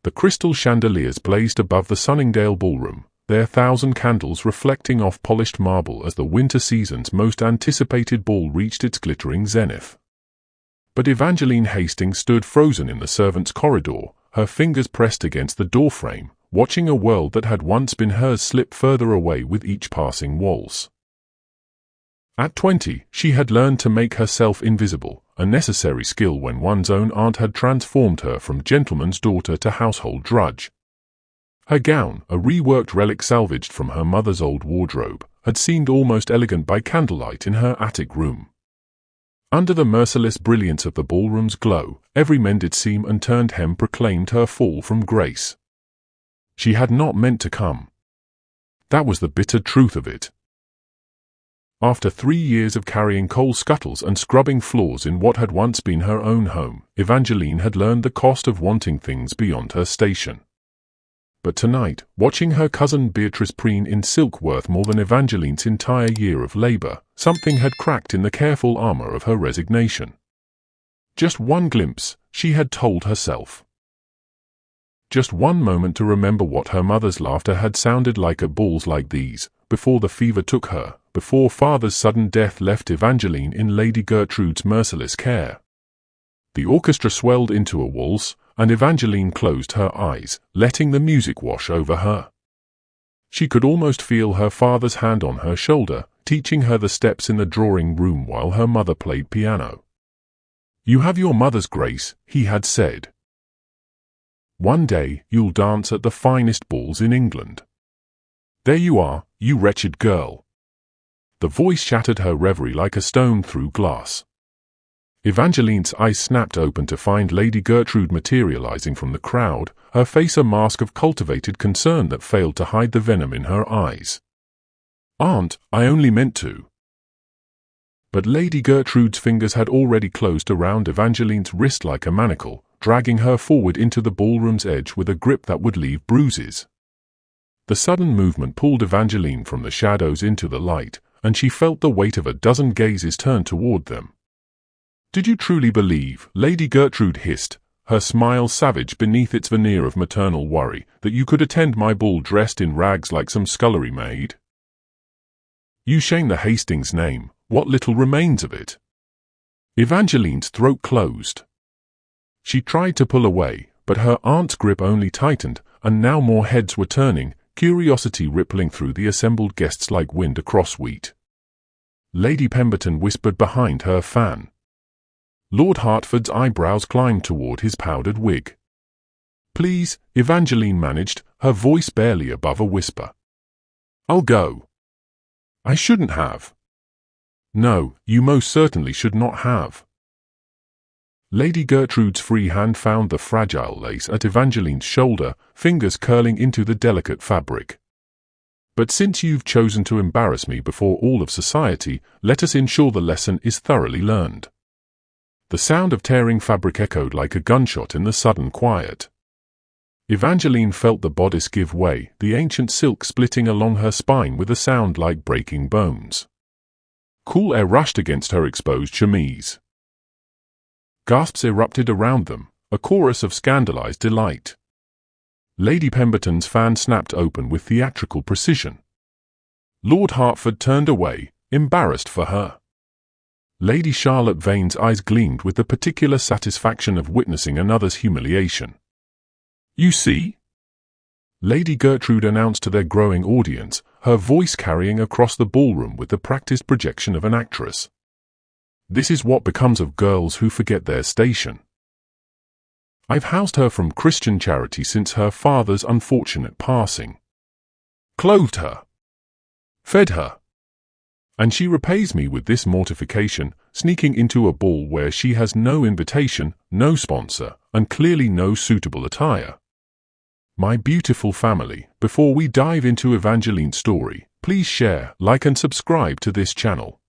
The crystal chandeliers blazed above the Sunningdale ballroom, their 1,000 candles reflecting off polished marble as the winter season's most anticipated ball reached its glittering zenith. But Evangeline Hastings stood frozen in the servants' corridor, her fingers pressed against the doorframe, watching a world that had once been hers slip further away with each passing waltz. At 20, she had learned to make herself invisible, a necessary skill when one's own aunt had transformed her from gentleman's daughter to household drudge. Her gown, a reworked relic salvaged from her mother's old wardrobe, had seemed almost elegant by candlelight in her attic room. Under the merciless brilliance of the ballroom's glow, every mended seam and turned hem proclaimed her fall from grace. She had not meant to come. That was the bitter truth of it. After 3 years of carrying coal scuttles and scrubbing floors in what had once been her own home, Evangeline had learned the cost of wanting things beyond her station. But tonight, watching her cousin Beatrice preen in silk worth more than Evangeline's entire year of labor, something had cracked in the careful armor of her resignation. Just one glimpse, she had told herself. Just one moment to remember what her mother's laughter had sounded like at balls like these, before the fever took her, before father's sudden death left Evangeline in Lady Gertrude's merciless care. The orchestra swelled into a waltz, and Evangeline closed her eyes, letting the music wash over her. She could almost feel her father's hand on her shoulder, teaching her the steps in the drawing room while her mother played piano. "You have your mother's grace," he had said. "One day you'll dance at the finest balls in England. There you are, you wretched girl." The voice shattered her reverie like a stone through glass. Evangeline's eyes snapped open to find Lady Gertrude materializing from the crowd, her face a mask of cultivated concern that failed to hide the venom in her eyes. "Aunt, I only meant to." But Lady Gertrude's fingers had already closed around Evangeline's wrist like a manacle, dragging her forward into the ballroom's edge with a grip that would leave bruises. The sudden movement pulled Evangeline from the shadows into the light, and she felt the weight of a dozen gazes turned toward them. "Did you truly believe," Lady Gertrude hissed, her smile savage beneath its veneer of maternal worry, "that you could attend my ball dressed in rags like some scullery maid? You shame the Hastings name, what little remains of it." Evangeline's throat closed. She tried to pull away, but her aunt's grip only tightened, and now more heads were turning, curiosity rippling through the assembled guests like wind across wheat. Lady Pemberton whispered behind her fan. Lord Hertford's eyebrows climbed toward his powdered wig. "Please," Evangeline managed, her voice barely above a whisper. "I'll go." "I shouldn't have." "No, you most certainly should not have." Lady Gertrude's free hand found the fragile lace at Evangeline's shoulder, fingers curling into the delicate fabric. "But since you've chosen to embarrass me before all of society, let us ensure the lesson is thoroughly learned." The sound of tearing fabric echoed like a gunshot in the sudden quiet. Evangeline felt the bodice give way, the ancient silk splitting along her spine with a sound like breaking bones. Cool air rushed against her exposed chemise. Gasps erupted around them, a chorus of scandalized delight. Lady Pemberton's fan snapped open with theatrical precision. Lord Hertford turned away, embarrassed for her. Lady Charlotte Vane's eyes gleamed with the particular satisfaction of witnessing another's humiliation. "You see?" Lady Gertrude announced to their growing audience, her voice carrying across the ballroom with the practiced projection of an actress. "This is what becomes of girls who forget their station. I've housed her from Christian charity since her father's unfortunate passing. Clothed her. Fed her. And she repays me with this mortification, sneaking into a ball where she has no invitation, no sponsor, and clearly no suitable attire. My beautiful family, before we dive into Evangeline's story, please share, like and subscribe to this channel."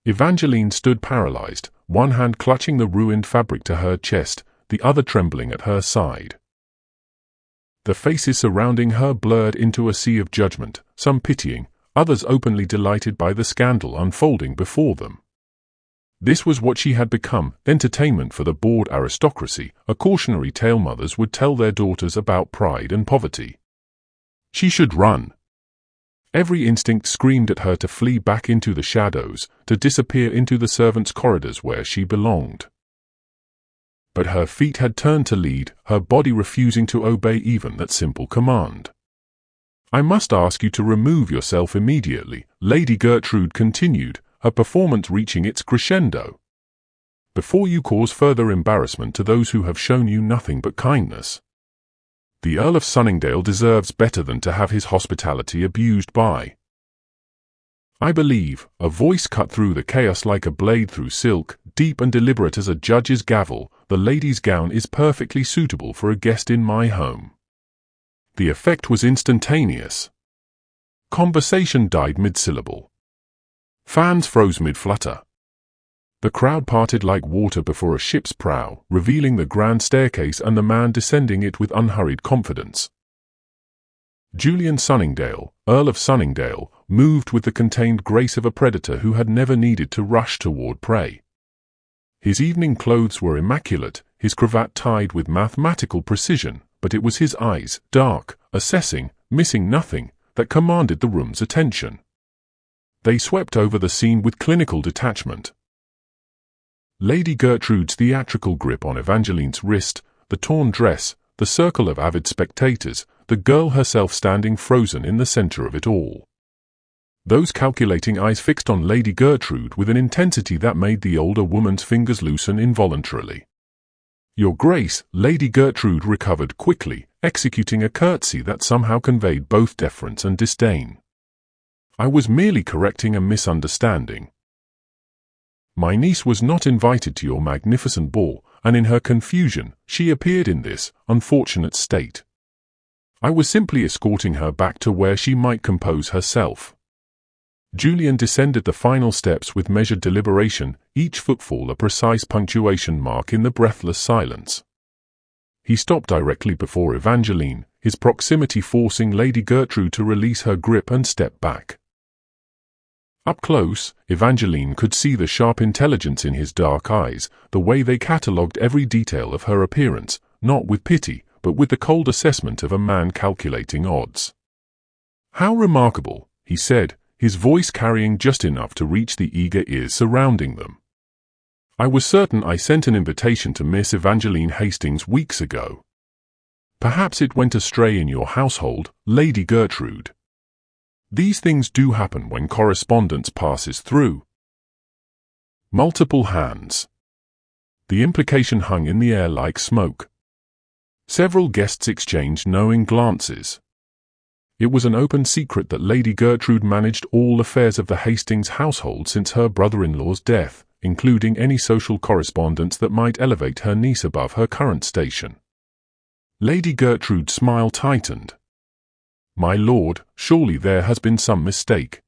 Evangeline stood paralyzed, one hand clutching the ruined fabric to her chest, the other trembling at her side. The faces surrounding her blurred into a sea of judgment, some pitying, others openly delighted by the scandal unfolding before them. This was what she had become, entertainment for the bored aristocracy, a cautionary tale mothers would tell their daughters about pride and poverty. She should run. Every instinct screamed at her to flee back into the shadows, to disappear into the servants' corridors where she belonged. But her feet had turned to lead, her body refusing to obey even that simple command. "I must ask you to remove yourself immediately," Lady Gertrude continued, her performance reaching its crescendo, "before you cause further embarrassment to those who have shown you nothing but kindness. The Earl of Sunningdale deserves better than to have his hospitality abused by—" "I believe," a voice cut through the chaos like a blade through silk, deep and deliberate as a judge's gavel, "the lady's gown is perfectly suitable for a guest in my home." The effect was instantaneous. Conversation died mid-syllable. Fans froze mid-flutter. The crowd parted like water before a ship's prow, revealing the grand staircase and the man descending it with unhurried confidence. Julian Sunningdale, Earl of Sunningdale, moved with the contained grace of a predator who had never needed to rush toward prey. His evening clothes were immaculate, his cravat tied with mathematical precision, but it was his eyes, dark, assessing, missing nothing, that commanded the room's attention. They swept over the scene with clinical detachment. Lady Gertrude's theatrical grip on Evangeline's wrist, the torn dress, the circle of avid spectators, the girl herself standing frozen in the center of it all. Those calculating eyes fixed on Lady Gertrude with an intensity that made the older woman's fingers loosen involuntarily. "Your Grace," Lady Gertrude recovered quickly, executing a curtsy that somehow conveyed both deference and disdain. "I was merely correcting a misunderstanding. My niece was not invited to your magnificent ball, and in her confusion, she appeared in this unfortunate state. I was simply escorting her back to where she might compose herself." Julian descended the final steps with measured deliberation, each footfall a precise punctuation mark in the breathless silence. He stopped directly before Evangeline, his proximity forcing Lady Gertrude to release her grip and step back. Up close, Evangeline could see the sharp intelligence in his dark eyes, the way they catalogued every detail of her appearance, not with pity, but with the cold assessment of a man calculating odds. "How remarkable," he said, his voice carrying just enough to reach the eager ears surrounding them. "I was certain I sent an invitation to Miss Evangeline Hastings weeks ago. Perhaps it went astray in your household, Lady Gertrude. These things do happen when correspondence passes through." Multiple hands. The implication hung in the air like smoke. Several guests exchanged knowing glances. It was an open secret that Lady Gertrude managed all affairs of the Hastings household since her brother-in-law's death, including any social correspondence that might elevate her niece above her current station. Lady Gertrude's smile tightened. "My lord, surely there has been some mistake.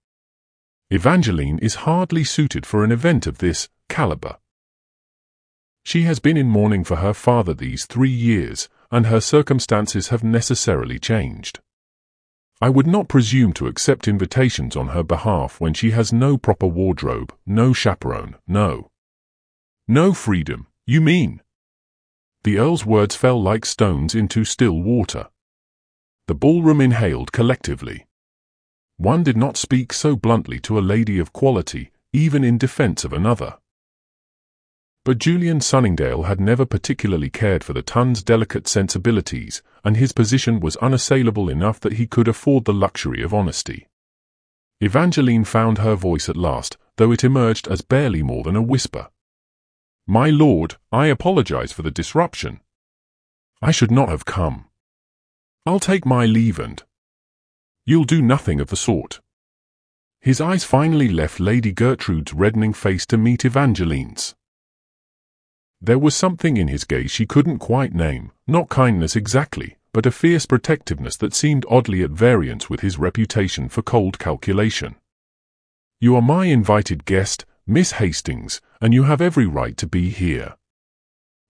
Evangeline is hardly suited for an event of this caliber. She has been in mourning for her father these 3 years, and her circumstances have necessarily changed. I would not presume to accept invitations on her behalf when she has no proper wardrobe, no chaperone, no freedom, you mean?" The Earl's words fell like stones into still water. The ballroom inhaled collectively. One did not speak so bluntly to a lady of quality, even in defense of another. But Julian Sunningdale had never particularly cared for the ton's delicate sensibilities, and his position was unassailable enough that he could afford the luxury of honesty. Evangeline found her voice at last, though it emerged as barely more than a whisper. "My lord, I apologize for the disruption. I should not have come. I'll take my leave and—" "You'll do nothing of the sort." His eyes finally left Lady Gertrude's reddening face to meet Evangeline's. There was something in his gaze she couldn't quite name, not kindness exactly, but a fierce protectiveness that seemed oddly at variance with his reputation for cold calculation. "You are my invited guest, Miss Hastings, and you have every right to be here.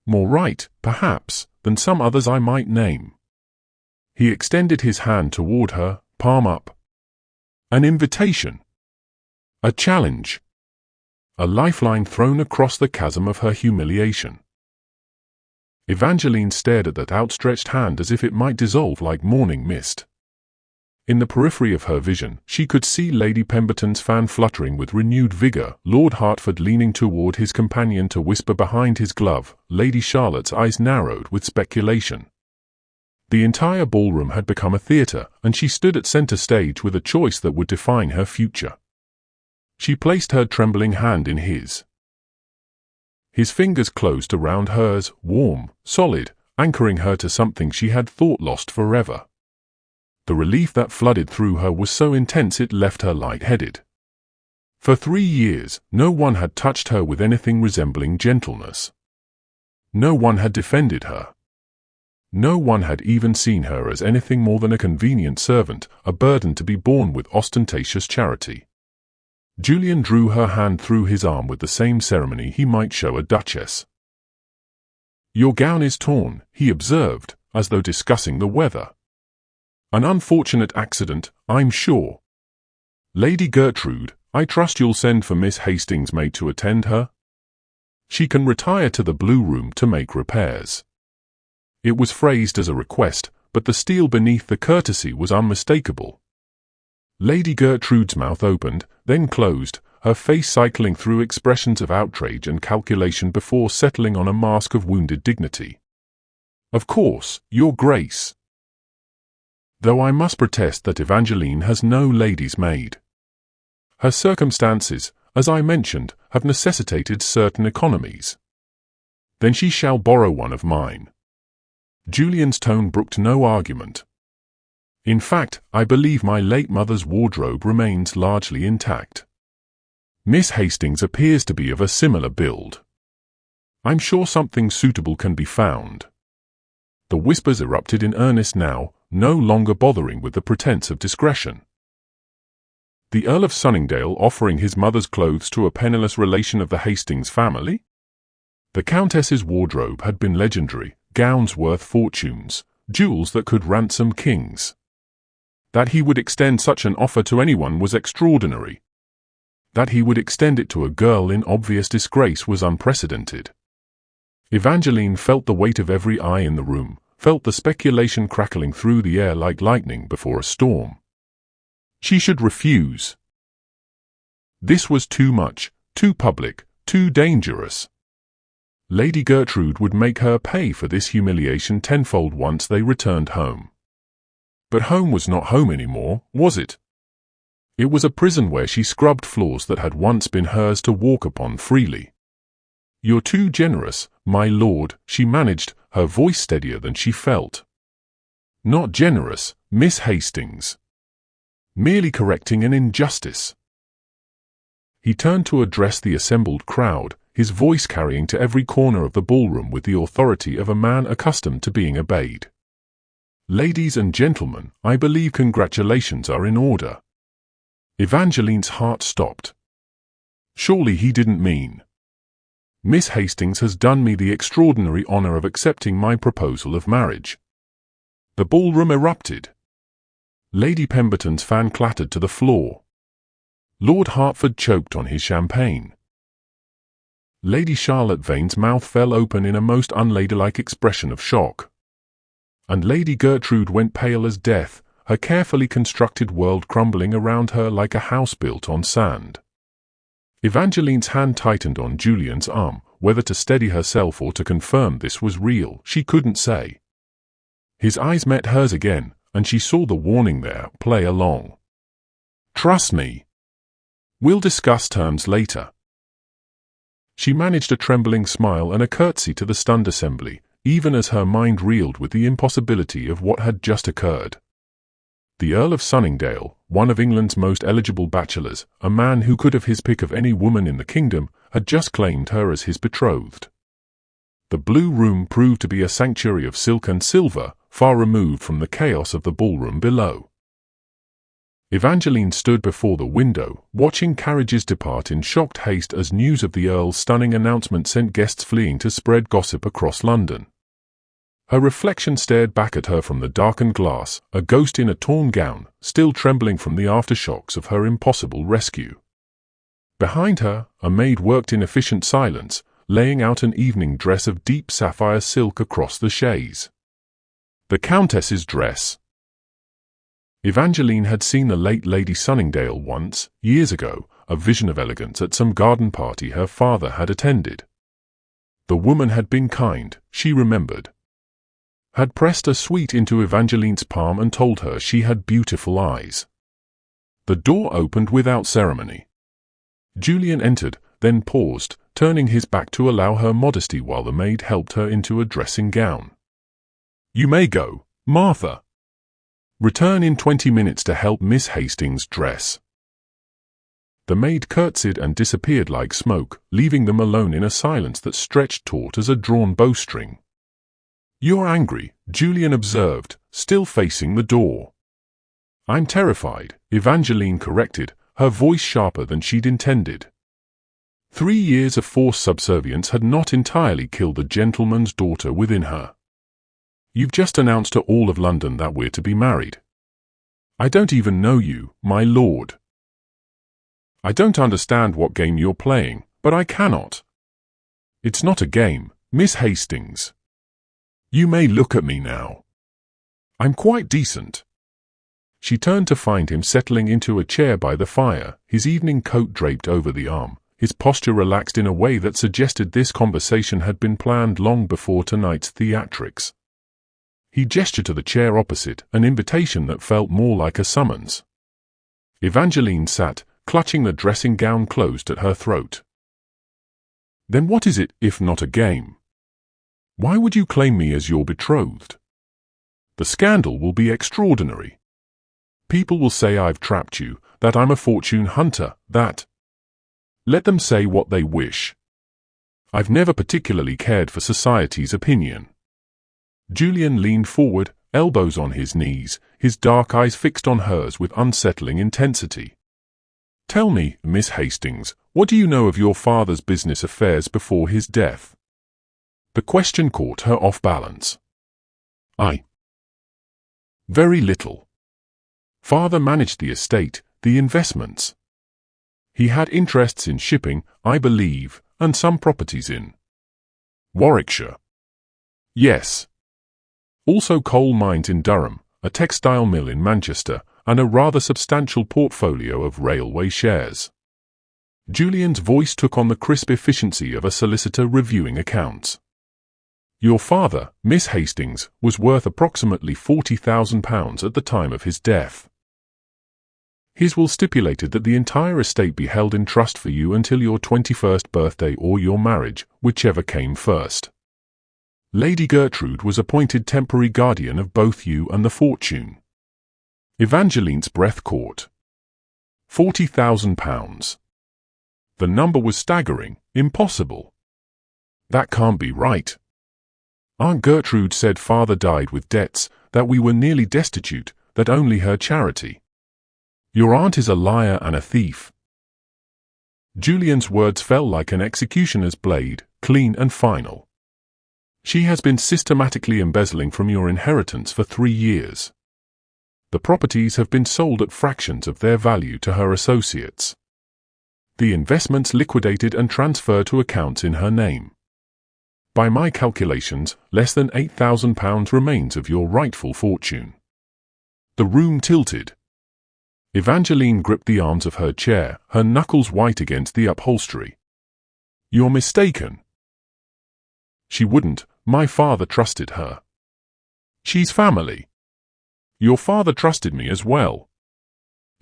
More right, perhaps, than some others I might name." He extended his hand toward her, palm up. "An invitation. A challenge. a lifeline thrown across the chasm of her humiliation. Evangeline stared at that outstretched hand as if it might dissolve like morning mist. In the periphery of her vision, she could see Lady Pemberton's fan fluttering with renewed vigour, Lord Hertford leaning toward his companion to whisper behind his glove, Lady Charlotte's eyes narrowed with speculation. The entire ballroom had become a theatre, and she stood at centre stage with a choice that would define her future. She placed her trembling hand in his. His fingers closed around hers, warm, solid, anchoring her to something she had thought lost forever. The relief that flooded through her was so intense it left her light-headed. For 3 years, no one had touched her with anything resembling gentleness. No one had defended her. No one had even seen her as anything more than a convenient servant, a burden to be borne with ostentatious charity. Julian drew her hand through his arm with the same ceremony he might show a duchess. "Your gown is torn," he observed, as though discussing the weather. "An unfortunate accident, I'm sure. Lady Gertrude, I trust you'll send for Miss Hastings' maid to attend her? She can retire to the Blue Room to make repairs." It was phrased as a request, but the steel beneath the courtesy was unmistakable. Lady Gertrude's mouth opened, then closed, her face cycling through expressions of outrage and calculation before settling on a mask of wounded dignity. "Of course, Your Grace. Though I must protest that Evangeline has no lady's maid. Her circumstances, as I mentioned, have necessitated certain economies. Then she shall borrow one of mine." Julian's tone brooked no argument. "In fact, I believe my late mother's wardrobe remains largely intact. Miss Hastings appears to be of a similar build. I'm sure something suitable can be found." The whispers erupted in earnest now, no longer bothering with the pretense of discretion. The Earl of Sunningdale offering his mother's clothes to a penniless relation of the Hastings family? The Countess's wardrobe had been legendary, gowns worth fortunes, jewels that could ransom kings. That he would extend such an offer to anyone was extraordinary. That he would extend it to a girl in obvious disgrace was unprecedented. Evangeline felt the weight of every eye in the room, felt the speculation crackling through the air like lightning before a storm. She should refuse. This was too much, too public, too dangerous. Lady Gertrude would make her pay for this humiliation tenfold once they returned home. But home was not home anymore, was it? It was a prison where she scrubbed floors that had once been hers to walk upon freely. "You're too generous, my lord," she managed, her voice steadier than she felt. "Not generous, Miss Hastings. Merely correcting an injustice." He turned to address the assembled crowd, his voice carrying to every corner of the ballroom with the authority of a man accustomed to being obeyed. "Ladies and gentlemen, I believe congratulations are in order." Evangeline's heart stopped. Surely he didn't mean. "Miss Hastings has done me the extraordinary honour of accepting my proposal of marriage." The ballroom erupted. Lady Pemberton's fan clattered to the floor. Lord Hertford choked on his champagne. Lady Charlotte Vane's mouth fell open in a most unladylike expression of shock. And Lady Gertrude went pale as death, her carefully constructed world crumbling around her like a house built on sand. Evangeline's hand tightened on Julian's arm, whether to steady herself or to confirm this was real, she couldn't say. His eyes met hers again, and she saw the warning there, play along. "Trust me. We'll discuss terms later." She managed a trembling smile and a curtsy to the stunned assembly, even as her mind reeled with the impossibility of what had just occurred. The Earl of Sunningdale, one of England's most eligible bachelors, a man who could have his pick of any woman in the kingdom, had just claimed her as his betrothed. The Blue Room proved to be a sanctuary of silk and silver, far removed from the chaos of the ballroom below. Evangeline stood before the window, watching carriages depart in shocked haste as news of the Earl's stunning announcement sent guests fleeing to spread gossip across London. Her reflection stared back at her from the darkened glass, a ghost in a torn gown, still trembling from the aftershocks of her impossible rescue. Behind her, a maid worked in efficient silence, laying out an evening dress of deep sapphire silk across the chaise. The Countess's dress. Evangeline had seen the late Lady Sunningdale once, years ago, a vision of elegance at some garden party her father had attended. The woman had been kind, she remembered. Had pressed a sweet into Evangeline's palm and told her she had beautiful eyes. The door opened without ceremony. Julian entered, then paused, turning his back to allow her modesty while the maid helped her into a dressing gown. "You may go, Martha. Return in 20 minutes to help Miss Hastings dress." The maid curtsied and disappeared like smoke, leaving them alone in a silence that stretched taut as a drawn bowstring. "You're angry," Julian observed, still facing the door. "I'm terrified," Evangeline corrected, her voice sharper than she'd intended. 3 years of forced subservience had not entirely killed the gentleman's daughter within her. "You've just announced to all of London that we're to be married. I don't even know you, my lord. I don't understand what game you're playing, but I cannot." "It's not a game, Miss Hastings. You may look at me now. I'm quite decent." She turned to find him settling into a chair by the fire, his evening coat draped over the arm, his posture relaxed in a way that suggested this conversation had been planned long before tonight's theatrics. He gestured to the chair opposite, an invitation that felt more like a summons. Evangeline sat, clutching the dressing gown closed at her throat. "Then what is it, if not a game? Why would you claim me as your betrothed? The scandal will be extraordinary. People will say I've trapped you, that I'm a fortune hunter, that... Let them say what they wish. I've never particularly cared for society's opinion." Julian leaned forward, elbows on his knees, his dark eyes fixed on hers with unsettling intensity. "Tell me, Miss Hastings, what do you know of your father's business affairs before his death?" The question caught her off balance. Very little. Father managed the estate, the investments. He had interests in shipping, I believe, and some properties in Warwickshire. Yes. Also coal mines in Durham, a textile mill in Manchester, and a rather substantial portfolio of railway shares. Julian's voice took on the crisp efficiency of a solicitor reviewing accounts. "Your father, Miss Hastings, was worth approximately £40,000 at the time of his death. His will stipulated that the entire estate be held in trust for you until your 21st birthday or your marriage, whichever came first. Lady Gertrude was appointed temporary guardian of both you and the fortune." Evangeline's breath caught. £40,000. The number was staggering, impossible. "That can't be right. Aunt Gertrude said father died with debts, that we were nearly destitute, that only her charity. Your aunt is a liar and a thief." Julian's words fell like an executioner's blade, clean and final. "She has been systematically embezzling from your inheritance for 3 years. The properties have been sold at fractions of their value to her associates. The investments liquidated and transferred to accounts in her name. By my calculations, less than £8,000 remains of your rightful fortune." The room tilted. Evangeline gripped the arms of her chair, her knuckles white against the upholstery. "You're mistaken." "She wouldn't. My father trusted her. She's family. Your father trusted me as well."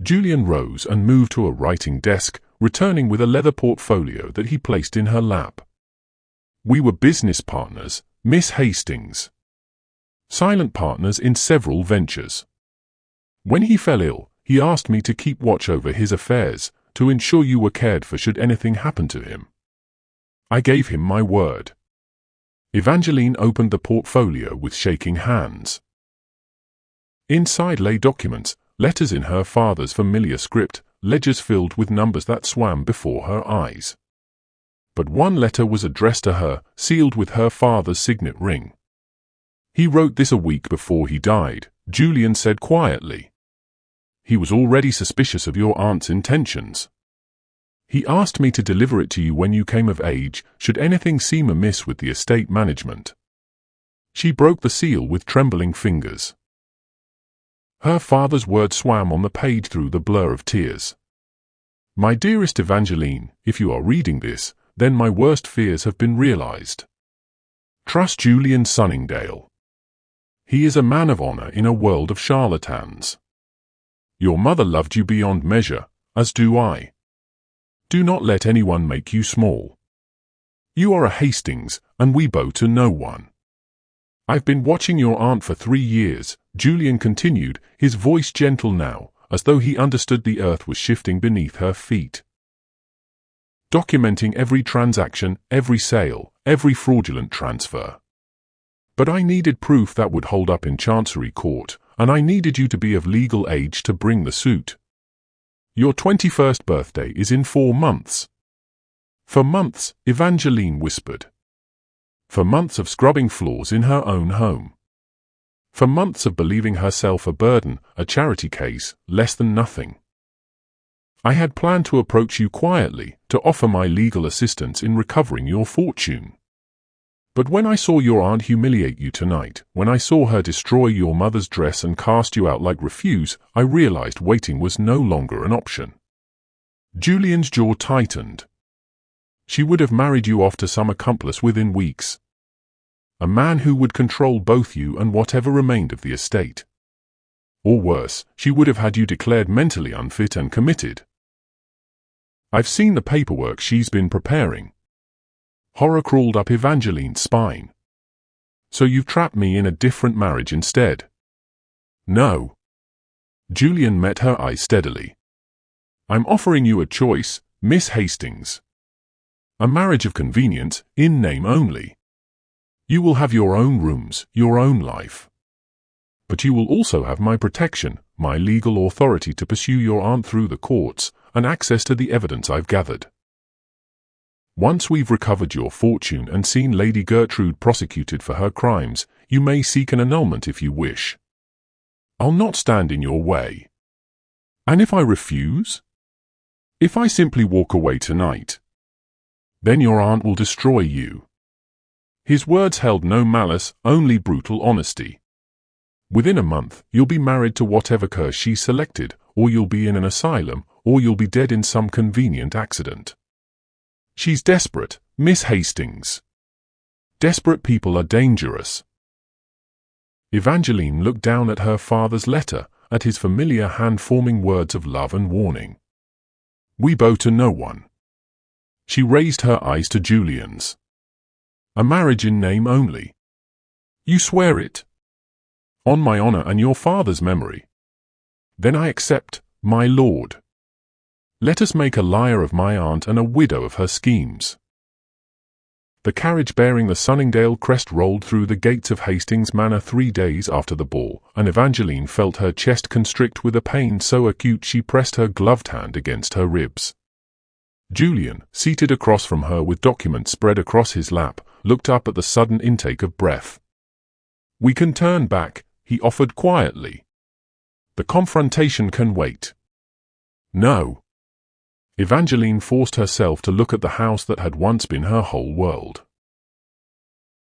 Julian rose and moved to a writing desk, returning with a leather portfolio that he placed in her lap. "We were business partners, Miss Hastings. Silent partners in several ventures. When he fell ill, he asked me to keep watch over his affairs, to ensure you were cared for should anything happen to him. I gave him my word." Evangeline opened the portfolio with shaking hands. Inside lay documents, letters in her father's familiar script, ledgers filled with numbers that swam before her eyes. But one letter was addressed to her, sealed with her father's signet ring. "He wrote this a week before he died," Julian said quietly. "He was already suspicious of your aunt's intentions. He asked me to deliver it to you when you came of age, should anything seem amiss with the estate management. She broke the seal with trembling fingers. Her father's words swam on the page through the blur of tears. My dearest Evangeline, if you are reading this, then my worst fears have been realized. Trust Julian Sunningdale. He is a man of honor in a world of charlatans. Your mother loved you beyond measure, as do I. Do not let anyone make you small. You are a Hastings, and we bow to no one. I've been watching your aunt for 3 years, Julian continued, his voice gentle now, as though he understood the earth was shifting beneath her feet. Documenting every transaction, every sale, every fraudulent transfer. But I needed proof that would hold up in Chancery Court, and I needed you to be of legal age to bring the suit. Your 21st birthday is in 4 months. For months, Evangeline whispered. For months of scrubbing floors in her own home. For months of believing herself a burden, a charity case, less than nothing. I had planned to approach you quietly, to offer my legal assistance in recovering your fortune. But when I saw your aunt humiliate you tonight, when I saw her destroy your mother's dress and cast you out like refuse, I realized waiting was no longer an option. Julian's jaw tightened. She would have married you off to some accomplice within weeks. A man who would control both you and whatever remained of the estate. Or worse, she would have had you declared mentally unfit and committed. I've seen the paperwork she's been preparing. Horror crawled up Evangeline's spine. So you've trapped me in a different marriage instead? No. Julian met her eye steadily. I'm offering you a choice, Miss Hastings. A marriage of convenience, in name only. You will have your own rooms, your own life. But you will also have my protection, my legal authority to pursue your aunt through the courts, and access to the evidence I've gathered. Once we've recovered your fortune and seen Lady Gertrude prosecuted for her crimes, you may seek an annulment if you wish. I'll not stand in your way. And if I refuse? If I simply walk away tonight? Then your aunt will destroy you. His words held no malice, only brutal honesty. Within a month, you'll be married to whatever curse she selected, or you'll be in an asylum, or you'll be dead in some convenient accident. She's desperate, Miss Hastings. Desperate people are dangerous. Evangeline looked down at her father's letter, at his familiar hand-forming words of love and warning. We bow to no one. She raised her eyes to Julian's. A marriage in name only. You swear it? On my honor and your father's memory. Then I accept, my lord. Let us make a liar of my aunt and a widow of her schemes. The carriage bearing the Sunningdale crest rolled through the gates of Hastings Manor 3 days after the ball, and Evangeline felt her chest constrict with a pain so acute she pressed her gloved hand against her ribs. Julian, seated across from her with documents spread across his lap, looked up at the sudden intake of breath. We can turn back, he offered quietly. The confrontation can wait. No. Evangeline forced herself to look at the house that had once been her whole world.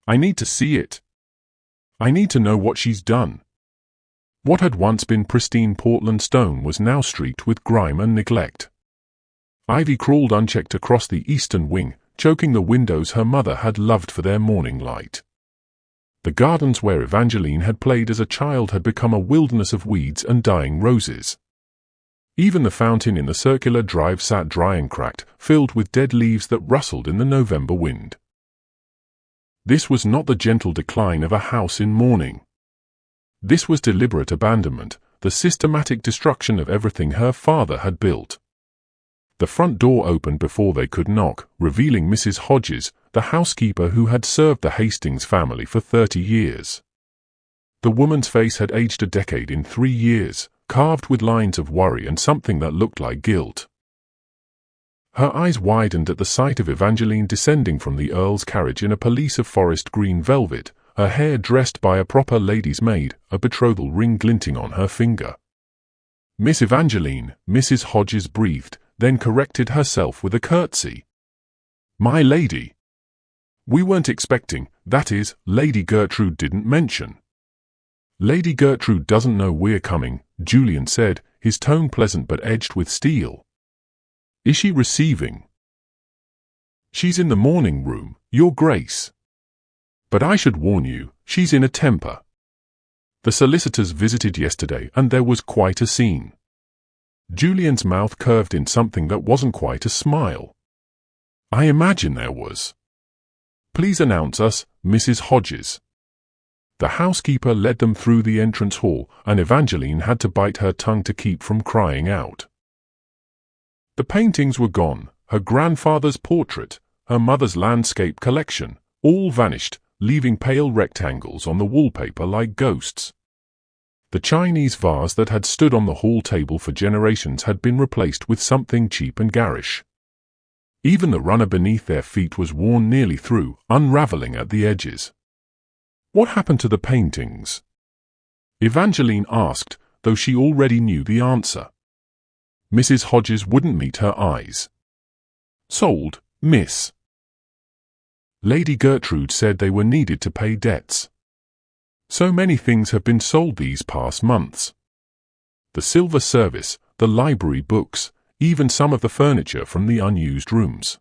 I need to see it. I need to know what she's done. What had once been pristine Portland stone was now streaked with grime and neglect. Ivy crawled unchecked across the eastern wing, choking the windows her mother had loved for their morning light. The gardens where Evangeline had played as a child had become a wilderness of weeds and dying roses. Even the fountain in the circular drive sat dry and cracked, filled with dead leaves that rustled in the November wind. This was not the gentle decline of a house in mourning. This was deliberate abandonment, the systematic destruction of everything her father had built. The front door opened before they could knock, revealing Mrs. Hodges, the housekeeper who had served the Hastings family for 30 years. The woman's face had aged a decade in 3 years, carved with lines of worry and something that looked like guilt. Her eyes widened at the sight of Evangeline descending from the Earl's carriage in a pelisse of forest green velvet, her hair dressed by a proper lady's maid, a betrothal ring glinting on her finger. Miss Evangeline, Mrs. Hodges breathed, then corrected herself with a curtsy. "My lady. We weren't expecting, that is, Lady Gertrude didn't mention." "Lady Gertrude doesn't know we're coming," Julian said, his tone pleasant but edged with steel. "Is she receiving?" "She's in the morning room, Your Grace. But I should warn you, she's in a temper. The solicitors visited yesterday and there was quite a scene." Julian's mouth curved in something that wasn't quite a smile. "I imagine there was. Please announce us, Mrs. Hodges." The housekeeper led them through the entrance hall, and Evangeline had to bite her tongue to keep from crying out. The paintings were gone, her grandfather's portrait, her mother's landscape collection, all vanished, leaving pale rectangles on the wallpaper like ghosts. The Chinese vase that had stood on the hall table for generations had been replaced with something cheap and garish. Even the runner beneath their feet was worn nearly through, unraveling at the edges. "What happened to the paintings?" Evangeline asked, though she already knew the answer. Mrs. Hodges wouldn't meet her eyes. "Sold, miss." Lady Gertrude said they were needed to pay debts. "So many things have been sold these past months. The silver service, the library books, even some of the furniture from the unused rooms.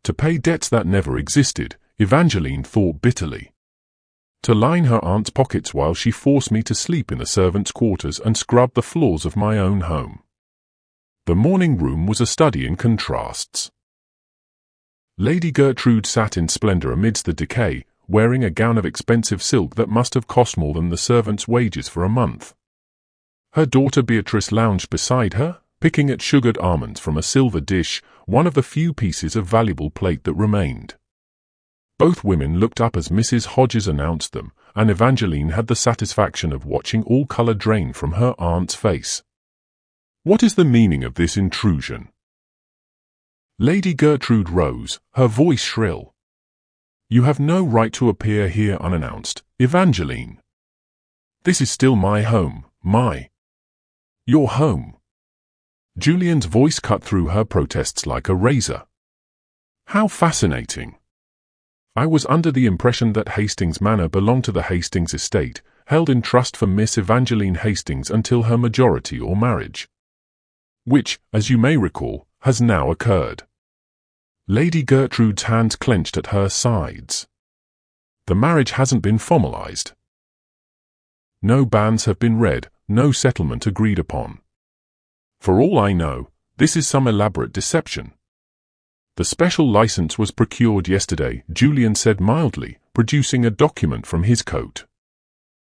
To pay debts that never existed," Evangeline thought bitterly. "To line her aunt's pockets while she forced me to sleep in the servants' quarters and scrub the floors of my own home." The morning room was a study in contrasts. Lady Gertrude sat in splendor amidst the decay, wearing a gown of expensive silk that must have cost more than the servants' wages for a month. Her daughter Beatrice lounged beside her, picking at sugared almonds from a silver dish, one of the few pieces of valuable plate that remained. Both women looked up as Mrs. Hodges announced them, and Evangeline had the satisfaction of watching all color drain from her aunt's face. "What is the meaning of this intrusion?" Lady Gertrude rose, her voice shrill. "You have no right to appear here unannounced, Evangeline. This is still my home, your home." Julian's voice cut through her protests like a razor. "How fascinating. I was under the impression that Hastings Manor belonged to the Hastings estate, held in trust for Miss Evangeline Hastings until her majority or marriage. Which, as you may recall, has now occurred." Lady Gertrude's hands clenched at her sides. "The marriage hasn't been formalized. No banns have been read, no settlement agreed upon. For all I know, this is some elaborate deception. The special license was procured yesterday," Julian said mildly, producing a document from his coat.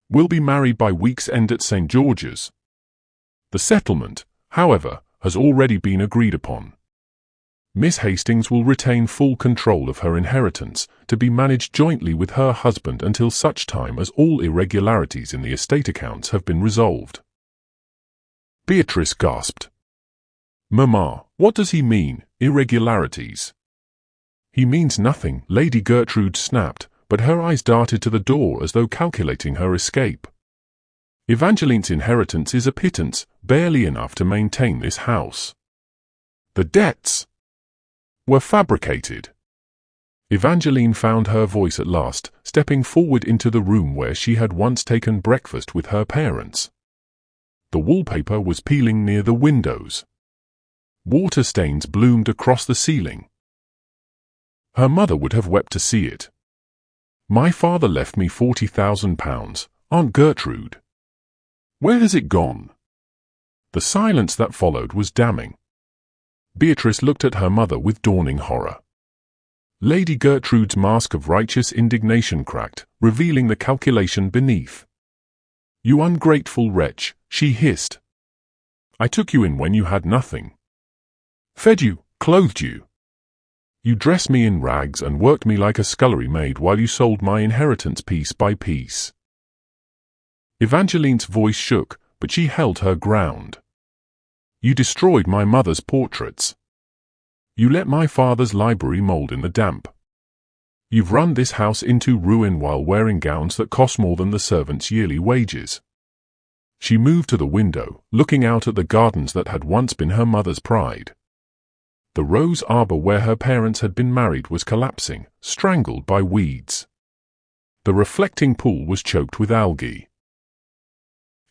"We'll be married by week's end at St. George's. The settlement, however, has already been agreed upon. Miss Hastings will retain full control of her inheritance, to be managed jointly with her husband until such time as all irregularities in the estate accounts have been resolved." Beatrice gasped. "Mamma, what does he mean, irregularities?" "He means nothing," Lady Gertrude snapped, but her eyes darted to the door as though calculating her escape. "Evangeline's inheritance is a pittance, barely enough to maintain this house. The debts were fabricated." Evangeline found her voice at last, stepping forward into the room where she had once taken breakfast with her parents. The wallpaper was peeling near the windows. Water stains bloomed across the ceiling. Her mother would have wept to see it. "My father left me £40,000, Aunt Gertrude. Where has it gone?" The silence that followed was damning. Beatrice looked at her mother with dawning horror. Lady Gertrude's mask of righteous indignation cracked, revealing the calculation beneath. "You ungrateful wretch," she hissed. "I took you in when you had nothing. Fed you, clothed you. You dressed me in rags and worked me like a scullery maid while you sold my inheritance piece by piece." Evangeline's voice shook, but she held her ground. "You destroyed my mother's portraits. You let my father's library mold in the damp. You've run this house into ruin while wearing gowns that cost more than the servants' yearly wages. She moved to the window, looking out at the gardens that had once been her mother's pride. The rose arbor where her parents had been married was collapsing, strangled by weeds. The reflecting pool was choked with algae.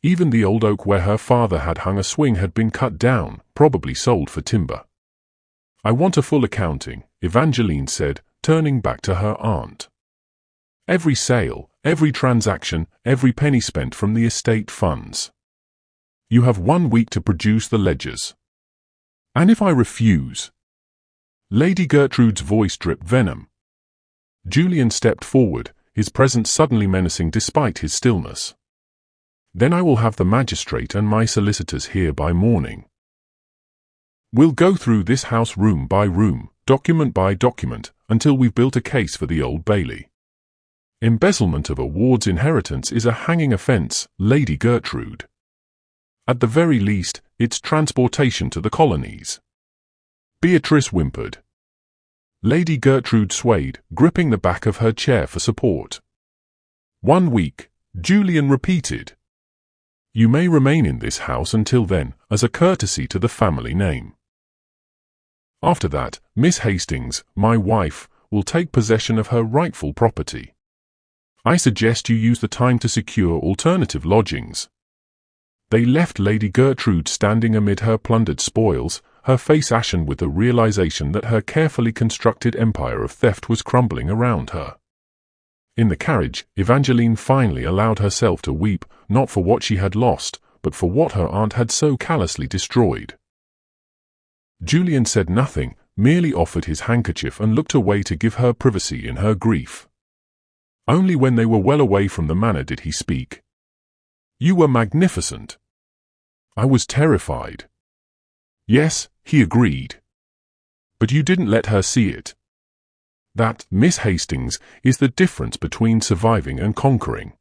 Even the old oak where her father had hung a swing had been cut down, probably sold for timber. "I want a full accounting," Evangeline said, turning back to her aunt. "Every sale, every transaction, every penny spent from the estate funds. You have 1 week to produce the ledgers. And if I refuse?" Lady Gertrude's voice dripped venom. Julian stepped forward, his presence suddenly menacing despite his stillness. "Then I will have the magistrate and my solicitors here by morning. We'll go through this house room by room, document by document, until we've built a case for the Old Bailey. Embezzlement of a ward's inheritance is a hanging offence, Lady Gertrude. At the very least, it's transportation to the colonies." Beatrice whimpered. Lady Gertrude swayed, gripping the back of her chair for support. "1 week," Julian repeated. "You may remain in this house until then, as a courtesy to the family name. After that, Miss Hastings, my wife, will take possession of her rightful property. I suggest you use the time to secure alternative lodgings." They left Lady Gertrude standing amid her plundered spoils, her face ashen with the realization that her carefully constructed empire of theft was crumbling around her. In the carriage, Evangeline finally allowed herself to weep, not for what she had lost, but for what her aunt had so callously destroyed. Julian said nothing, merely offered his handkerchief and looked away to give her privacy in her grief. Only when they were well away from the manor did he speak. "You were magnificent." "I was terrified." "Yes," he agreed. "But you didn't let her see it. That, Miss Hastings, is the difference between surviving and conquering."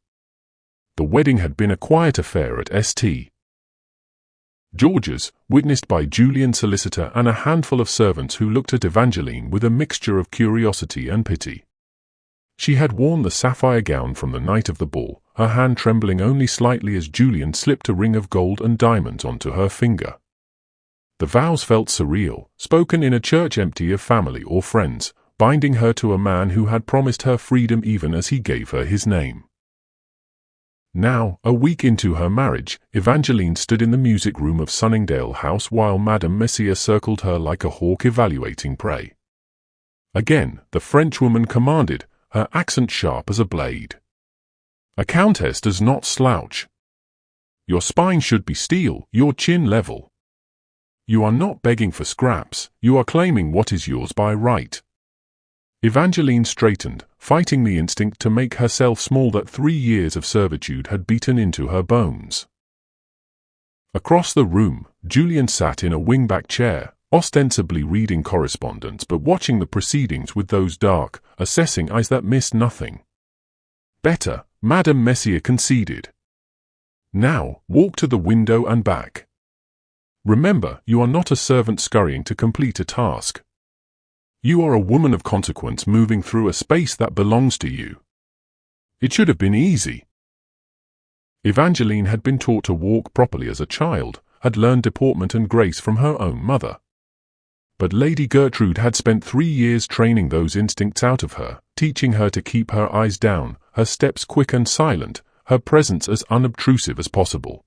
The wedding had been a quiet affair at St. George's, witnessed by Julian's solicitor and a handful of servants who looked at Evangeline with a mixture of curiosity and pity. She had worn the sapphire gown from the night of the ball, her hand trembling only slightly as Julian slipped a ring of gold and diamonds onto her finger. The vows felt surreal, spoken in a church empty of family or friends, binding her to a man who had promised her freedom even as he gave her his name. Now, a week into her marriage, Evangeline stood in the music room of Sunningdale House while Madame Messier circled her like a hawk evaluating prey. Again, the Frenchwoman commanded, her accent sharp as a blade. "A countess does not slouch. Your spine should be steel, your chin level. You are not begging for scraps, you are claiming what is yours by right." Evangeline straightened, fighting the instinct to make herself small that 3 years of servitude had beaten into her bones. Across the room, Julian sat in a wing-back chair, ostensibly reading correspondence but watching the proceedings with those dark, assessing eyes that missed nothing. "Better," Madame Messier conceded. "Now, walk to the window and back. Remember, you are not a servant scurrying to complete a task. You are a woman of consequence moving through a space that belongs to you. It should have been easy." Evangeline had been taught to walk properly as a child, had learned deportment and grace from her own mother. But Lady Gertrude had spent 3 years training those instincts out of her, teaching her to keep her eyes down, her steps quick and silent, her presence as unobtrusive as possible.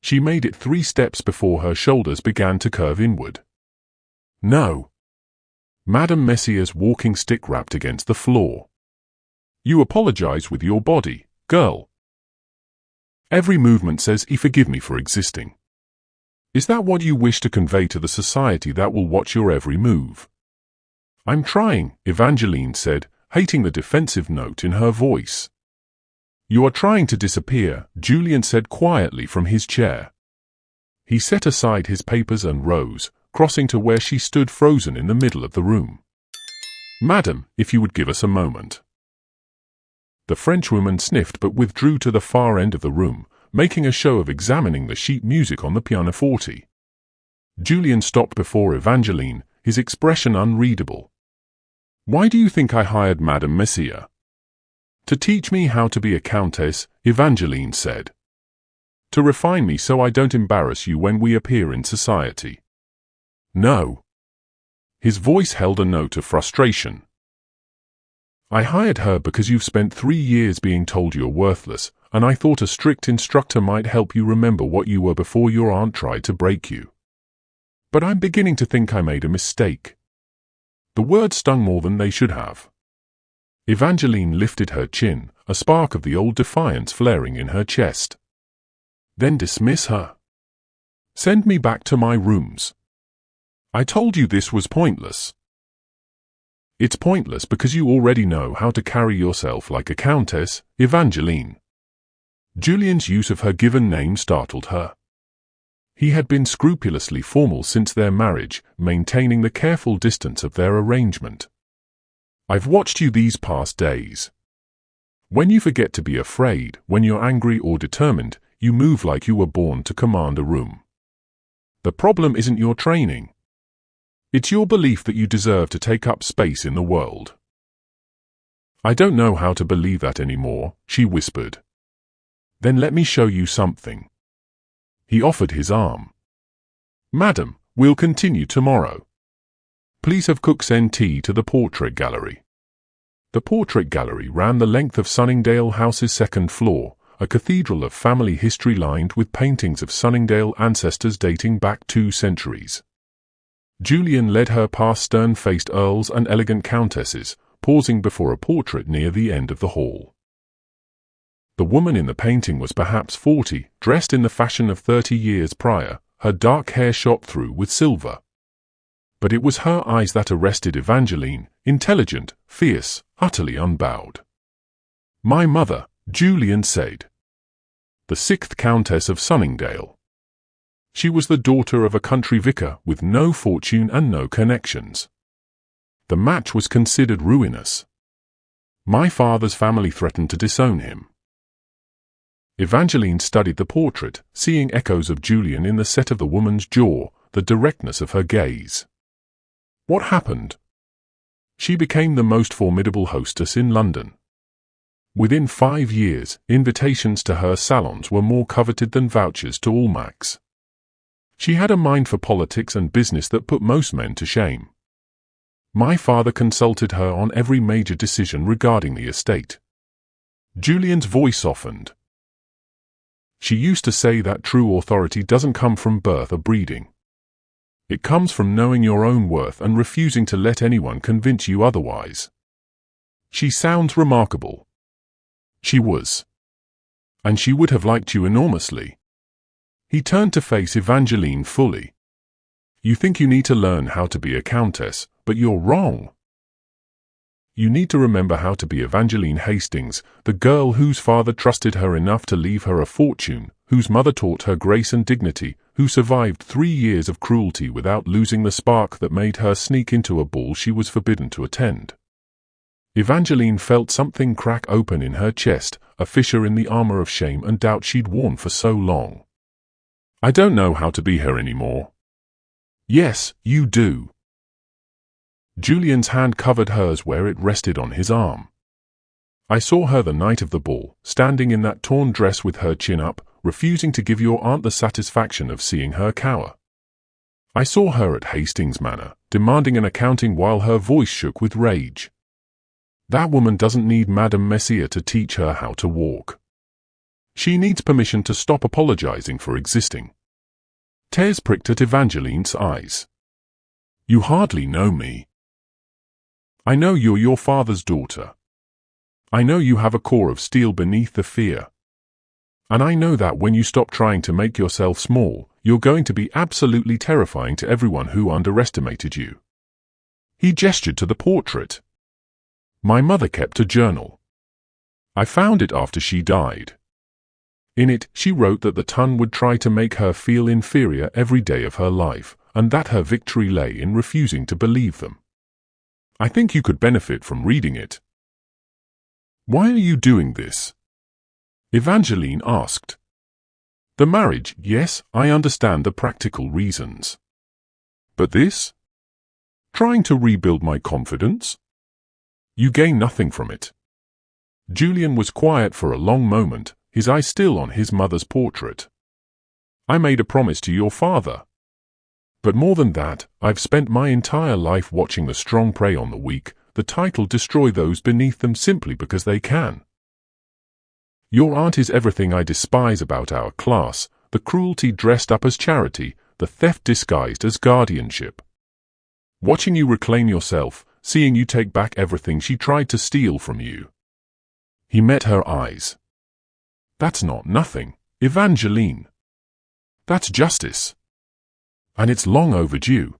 She made it 3 steps before her shoulders began to curve inward. "No." Madame Messier's walking stick rapped against the floor. "You apologize with your body, girl. Every movement says forgive me for existing. Is that what you wish to convey to the society that will watch your every move?" "I'm trying," Evangeline said, hating the defensive note in her voice. "You are trying to disappear," Julian said quietly from his chair. He set aside his papers and rose, crossing to where she stood frozen in the middle of the room. "Madam, if you would give us a moment." The Frenchwoman sniffed but withdrew to the far end of the room, making a show of examining the sheet music on the pianoforte. Julian stopped before Evangeline, his expression unreadable. "Why do you think I hired Madame Messier?" "To teach me how to be a countess," Evangeline said. To refine me so I don't embarrass you when we appear in society. No. His voice held a note of frustration. I hired her because you've spent 3 years being told you're worthless, and I thought a strict instructor might help you remember what you were before your aunt tried to break you. But I'm beginning to think I made a mistake. The words stung more than they should have. Evangeline lifted her chin, a spark of the old defiance flaring in her chest. Then dismiss her. Send me back to my rooms. I told you this was pointless. It's pointless because you already know how to carry yourself like a countess, Evangeline. Julian's use of her given name startled her. He had been scrupulously formal since their marriage, maintaining the careful distance of their arrangement. I've watched you these past days. When you forget to be afraid, when you're angry or determined, you move like you were born to command a room. The problem isn't your training. It's your belief that you deserve to take up space in the world. I don't know how to believe that anymore, she whispered. Then let me show you something. He offered his arm. Madam, we'll continue tomorrow. Please have cook send tea to the portrait gallery. The portrait gallery ran the length of Sunningdale House's second floor, a cathedral of family history lined with paintings of Sunningdale ancestors dating back 2 centuries. Julian led her past stern-faced earls and elegant countesses, pausing before a portrait near the end of the hall. The woman in the painting was perhaps 40, dressed in the fashion of 30 years prior, her dark hair shot through with silver. But it was her eyes that arrested Evangeline, intelligent, fierce, utterly unbowed. My mother, Julian said. The 6th Countess of Sunningdale. She was the daughter of a country vicar with no fortune and no connections. The match was considered ruinous. My father's family threatened to disown him. Evangeline studied the portrait, seeing echoes of Julian in the set of the woman's jaw, the directness of her gaze. What happened? She became the most formidable hostess in London. Within 5 years, invitations to her salons were more coveted than vouchers to Almack's. She had a mind for politics and business that put most men to shame. My father consulted her on every major decision regarding the estate. Julian's voice softened. She used to say that true authority doesn't come from birth or breeding. It comes from knowing your own worth and refusing to let anyone convince you otherwise. She sounds remarkable. She was. And she would have liked you enormously. He turned to face Evangeline fully. You think you need to learn how to be a countess, but you're wrong. You need to remember how to be Evangeline Hastings, the girl whose father trusted her enough to leave her a fortune, whose mother taught her grace and dignity, who survived 3 years of cruelty without losing the spark that made her sneak into a ball she was forbidden to attend. Evangeline felt something crack open in her chest, a fissure in the armor of shame and doubt she'd worn for so long. I don't know how to be her anymore. Yes, you do. Julian's hand covered hers where it rested on his arm. I saw her the night of the ball, standing in that torn dress with her chin up, refusing to give your aunt the satisfaction of seeing her cower. I saw her at Hastings Manor, demanding an accounting while her voice shook with rage. That woman doesn't need Madame Messier to teach her how to walk. She needs permission to stop apologizing for existing. Tears pricked at Evangeline's eyes. You hardly know me. I know you're your father's daughter. I know you have a core of steel beneath the fear. And I know that when you stop trying to make yourself small, you're going to be absolutely terrifying to everyone who underestimated you. He gestured to the portrait. My mother kept a journal. I found it after she died. In it, she wrote that the Ton would try to make her feel inferior every day of her life, and that her victory lay in refusing to believe them. I think you could benefit from reading it. Why are you doing this? Evangeline asked. The marriage, yes, I understand the practical reasons. But this? Trying to rebuild my confidence? You gain nothing from it. Julian was quiet for a long moment, his eyes still on his mother's portrait. I made a promise to your father. But more than that, I've spent my entire life watching the strong prey on the weak, the title destroy those beneath them simply because they can. Your aunt is everything I despise about our class, the cruelty dressed up as charity, the theft disguised as guardianship. Watching you reclaim yourself, seeing you take back everything she tried to steal from you. He met her eyes. That's not nothing, Evangeline. That's justice. And it's long overdue.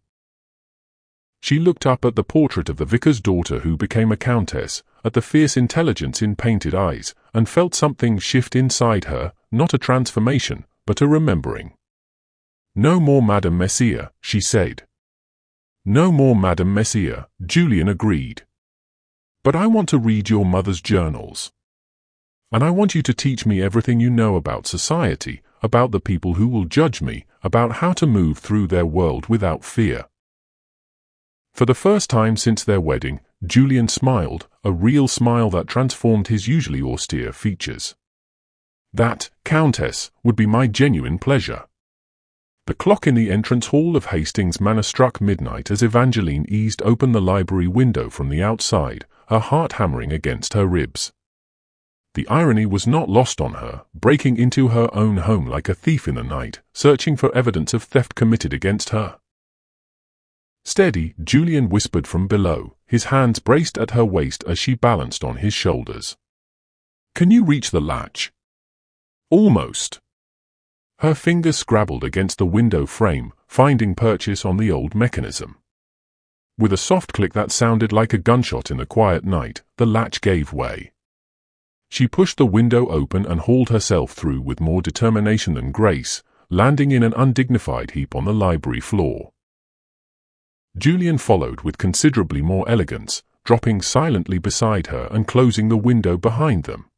She looked up at the portrait of the vicar's daughter who became a countess, at the fierce intelligence in painted eyes, and felt something shift inside her, not a transformation, but a remembering. No more Madame Messier, she said. No more Madame Messier, Julian agreed. But I want to read your mother's journals. And I want you to teach me everything you know about society, about the people who will judge me, about how to move through their world without fear. For the first time since their wedding, Julian smiled, a real smile that transformed his usually austere features. That, Countess, would be my genuine pleasure. The clock in the entrance hall of Hastings Manor struck midnight as Evangeline eased open the library window from the outside, her heart hammering against her ribs. The irony was not lost on her, breaking into her own home like a thief in the night, searching for evidence of theft committed against her. Steady, Julian whispered from below, his hands braced at her waist as she balanced on his shoulders. Can you reach the latch? Almost. Her fingers scrabbled against the window frame, finding purchase on the old mechanism. With a soft click that sounded like a gunshot in the quiet night, the latch gave way. She pushed the window open and hauled herself through with more determination than grace, landing in an undignified heap on the library floor. Julian followed with considerably more elegance, dropping silently beside her and closing the window behind them.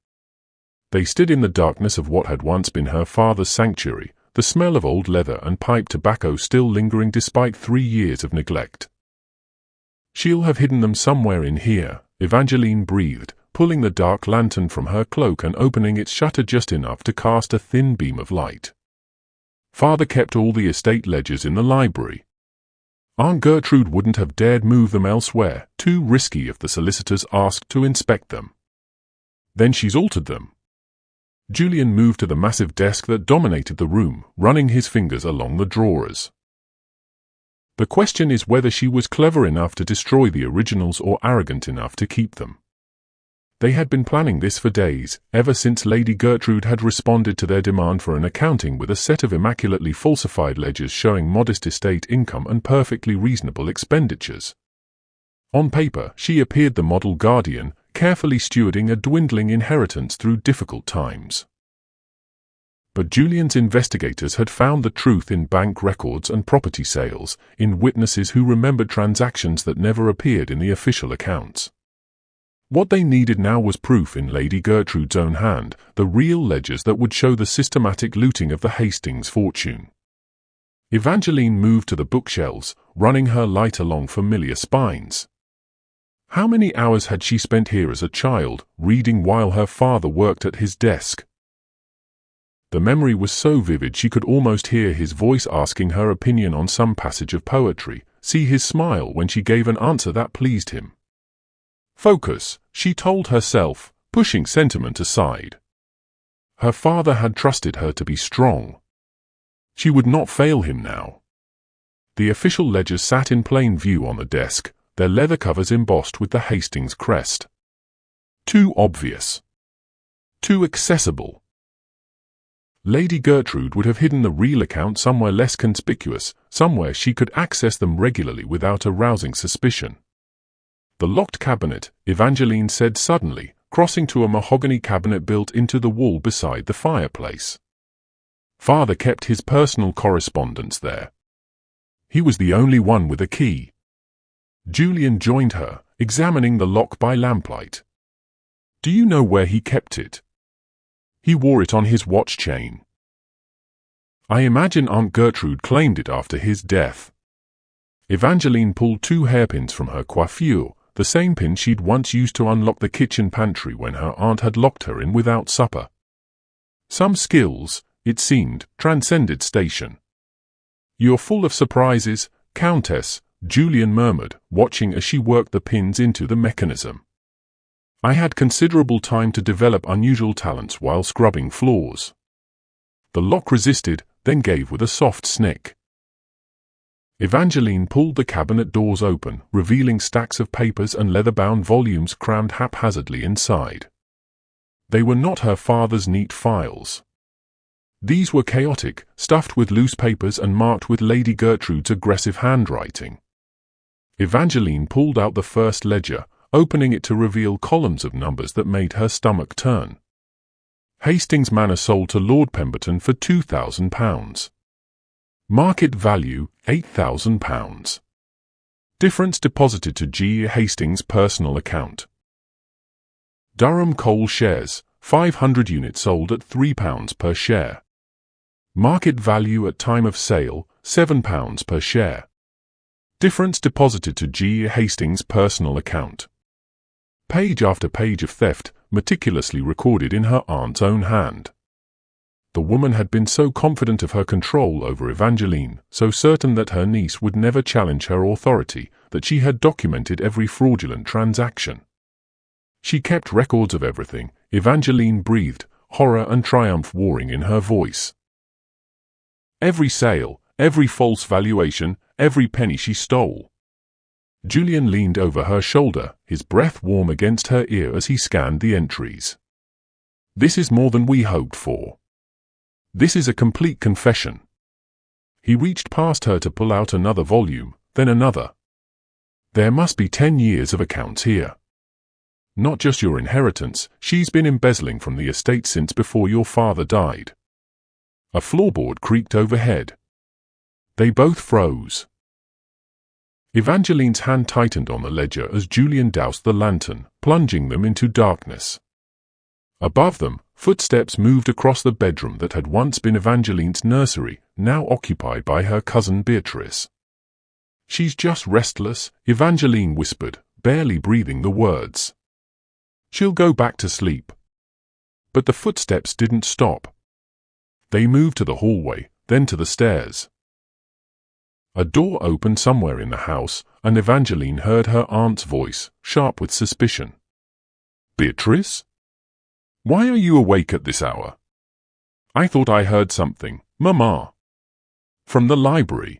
They stood in the darkness of what had once been her father's sanctuary, the smell of old leather and pipe tobacco still lingering despite 3 years of neglect. She'll have hidden them somewhere in here, Evangeline breathed, pulling the dark lantern from her cloak and opening its shutter just enough to cast a thin beam of light. Father kept all the estate ledgers in the library. Aunt Gertrude wouldn't have dared move them elsewhere, too risky if the solicitors asked to inspect them. Then she's altered them. Julian moved to the massive desk that dominated the room, running his fingers along the drawers. The question is whether she was clever enough to destroy the originals or arrogant enough to keep them. They had been planning this for days, ever since Lady Gertrude had responded to their demand for an accounting with a set of immaculately falsified ledgers showing modest estate income and perfectly reasonable expenditures. On paper, she appeared the model guardian, carefully stewarding a dwindling inheritance through difficult times. But Julian's investigators had found the truth in bank records and property sales, in witnesses who remembered transactions that never appeared in the official accounts. What they needed now was proof in Lady Gertrude's own hand, the real ledgers that would show the systematic looting of the Hastings fortune. Evangeline moved to the bookshelves, running her light along familiar spines. How many hours had she spent here as a child, reading while her father worked at his desk? The memory was so vivid she could almost hear his voice asking her opinion on some passage of poetry, see his smile when she gave an answer that pleased him. Focus, she told herself, pushing sentiment aside. Her father had trusted her to be strong. She would not fail him now. The official ledgers sat in plain view on the desk, their leather covers embossed with the Hastings crest. Too obvious. Too accessible. Lady Gertrude would have hidden the real account somewhere less conspicuous, somewhere she could access them regularly without arousing suspicion. The locked cabinet, Evangeline said suddenly, crossing to a mahogany cabinet built into the wall beside the fireplace. Father kept his personal correspondence there. He was the only one with a key. Julian joined her, examining the lock by lamplight. Do you know where he kept it? He wore it on his watch chain. I imagine Aunt Gertrude claimed it after his death. Evangeline pulled 2 hairpins from her coiffure, the same pin she'd once used to unlock the kitchen pantry when her aunt had locked her in without supper. Some skills, it seemed, transcended station. "You're full of surprises, Countess," Julian murmured, watching as she worked the pins into the mechanism. "I had considerable time to develop unusual talents while scrubbing floors." The lock resisted, then gave with a soft snick. Evangeline pulled the cabinet doors open, revealing stacks of papers and leather-bound volumes crammed haphazardly inside. They were not her father's neat files. These were chaotic, stuffed with loose papers and marked with Lady Gertrude's aggressive handwriting. Evangeline pulled out the first ledger, opening it to reveal columns of numbers that made her stomach turn. Hastings Manor sold to Lord Pemberton for £2,000. Market value, £8,000. Difference deposited to G. Hastings' personal account. Durham Coal shares, 500 units sold at £3 per share. Market value at time of sale, £7 per share. Difference deposited to G. Hastings' personal account. Page after page of theft, meticulously recorded in her aunt's own hand. The woman had been so confident of her control over Evangeline, so certain that her niece would never challenge her authority, that she had documented every fraudulent transaction. She kept records of everything. Evangeline breathed, horror and triumph warring in her voice. Every sale, every false valuation, every penny she stole. Julian leaned over her shoulder, his breath warm against her ear as he scanned the entries. "This is more than we hoped for. This is a complete confession." He reached past her to pull out another volume, then another. "There must be 10 years of accounts here. Not just your inheritance, she's been embezzling from the estate since before your father died." A floorboard creaked overhead. They both froze. Evangeline's hand tightened on the ledger as Julian doused the lantern, plunging them into darkness. Above them, footsteps moved across the bedroom that had once been Evangeline's nursery, now occupied by her cousin Beatrice. "She's just restless," Evangeline whispered, barely breathing the words. "She'll go back to sleep." But the footsteps didn't stop. They moved to the hallway, then to the stairs. A door opened somewhere in the house, and Evangeline heard her aunt's voice, sharp with suspicion. "Beatrice? Why are you awake at this hour?" "I thought I heard something, Mamma." "From the library."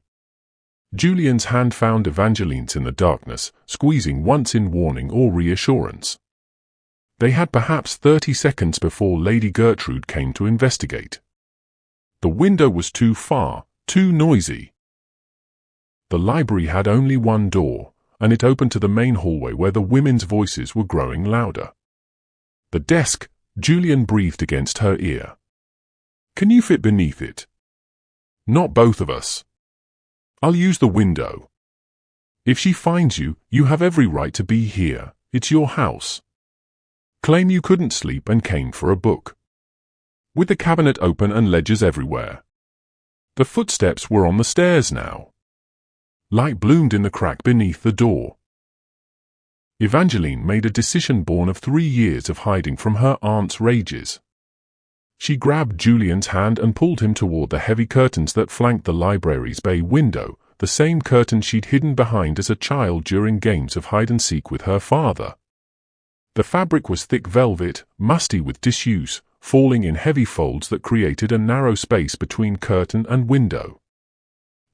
Julian's hand found Evangeline's in the darkness, squeezing once in warning or reassurance. They had perhaps 30 seconds before Lady Gertrude came to investigate. The window was too far, too noisy. The library had only one door, and it opened to the main hallway where the women's voices were growing louder. "The desk," Julian breathed against her ear. "Can you fit beneath it?" "Not both of us." "I'll use the window." "If she finds you, you have every right to be here. It's your house. Claim you couldn't sleep and came for a book." With the cabinet open and ledgers everywhere. The footsteps were on the stairs now. Light bloomed in the crack beneath the door. Evangeline made a decision born of 3 years of hiding from her aunt's rages. She grabbed Julian's hand and pulled him toward the heavy curtains that flanked the library's bay window, the same curtain she'd hidden behind as a child during games of hide-and-seek with her father. The fabric was thick velvet, musty with disuse, falling in heavy folds that created a narrow space between curtain and window.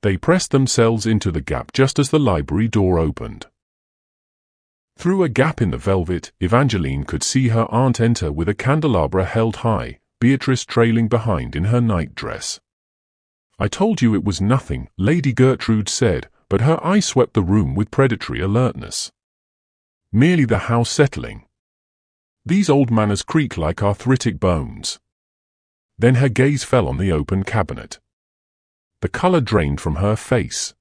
They pressed themselves into the gap just as the library door opened. Through a gap in the velvet, Evangeline could see her aunt enter with a candelabra held high, Beatrice trailing behind in her nightdress. "I told you it was nothing," Lady Gertrude said, but her eye swept the room with predatory alertness. "Merely the house settling. These old manners creak like arthritic bones." Then her gaze fell on the open cabinet. The color drained from her face.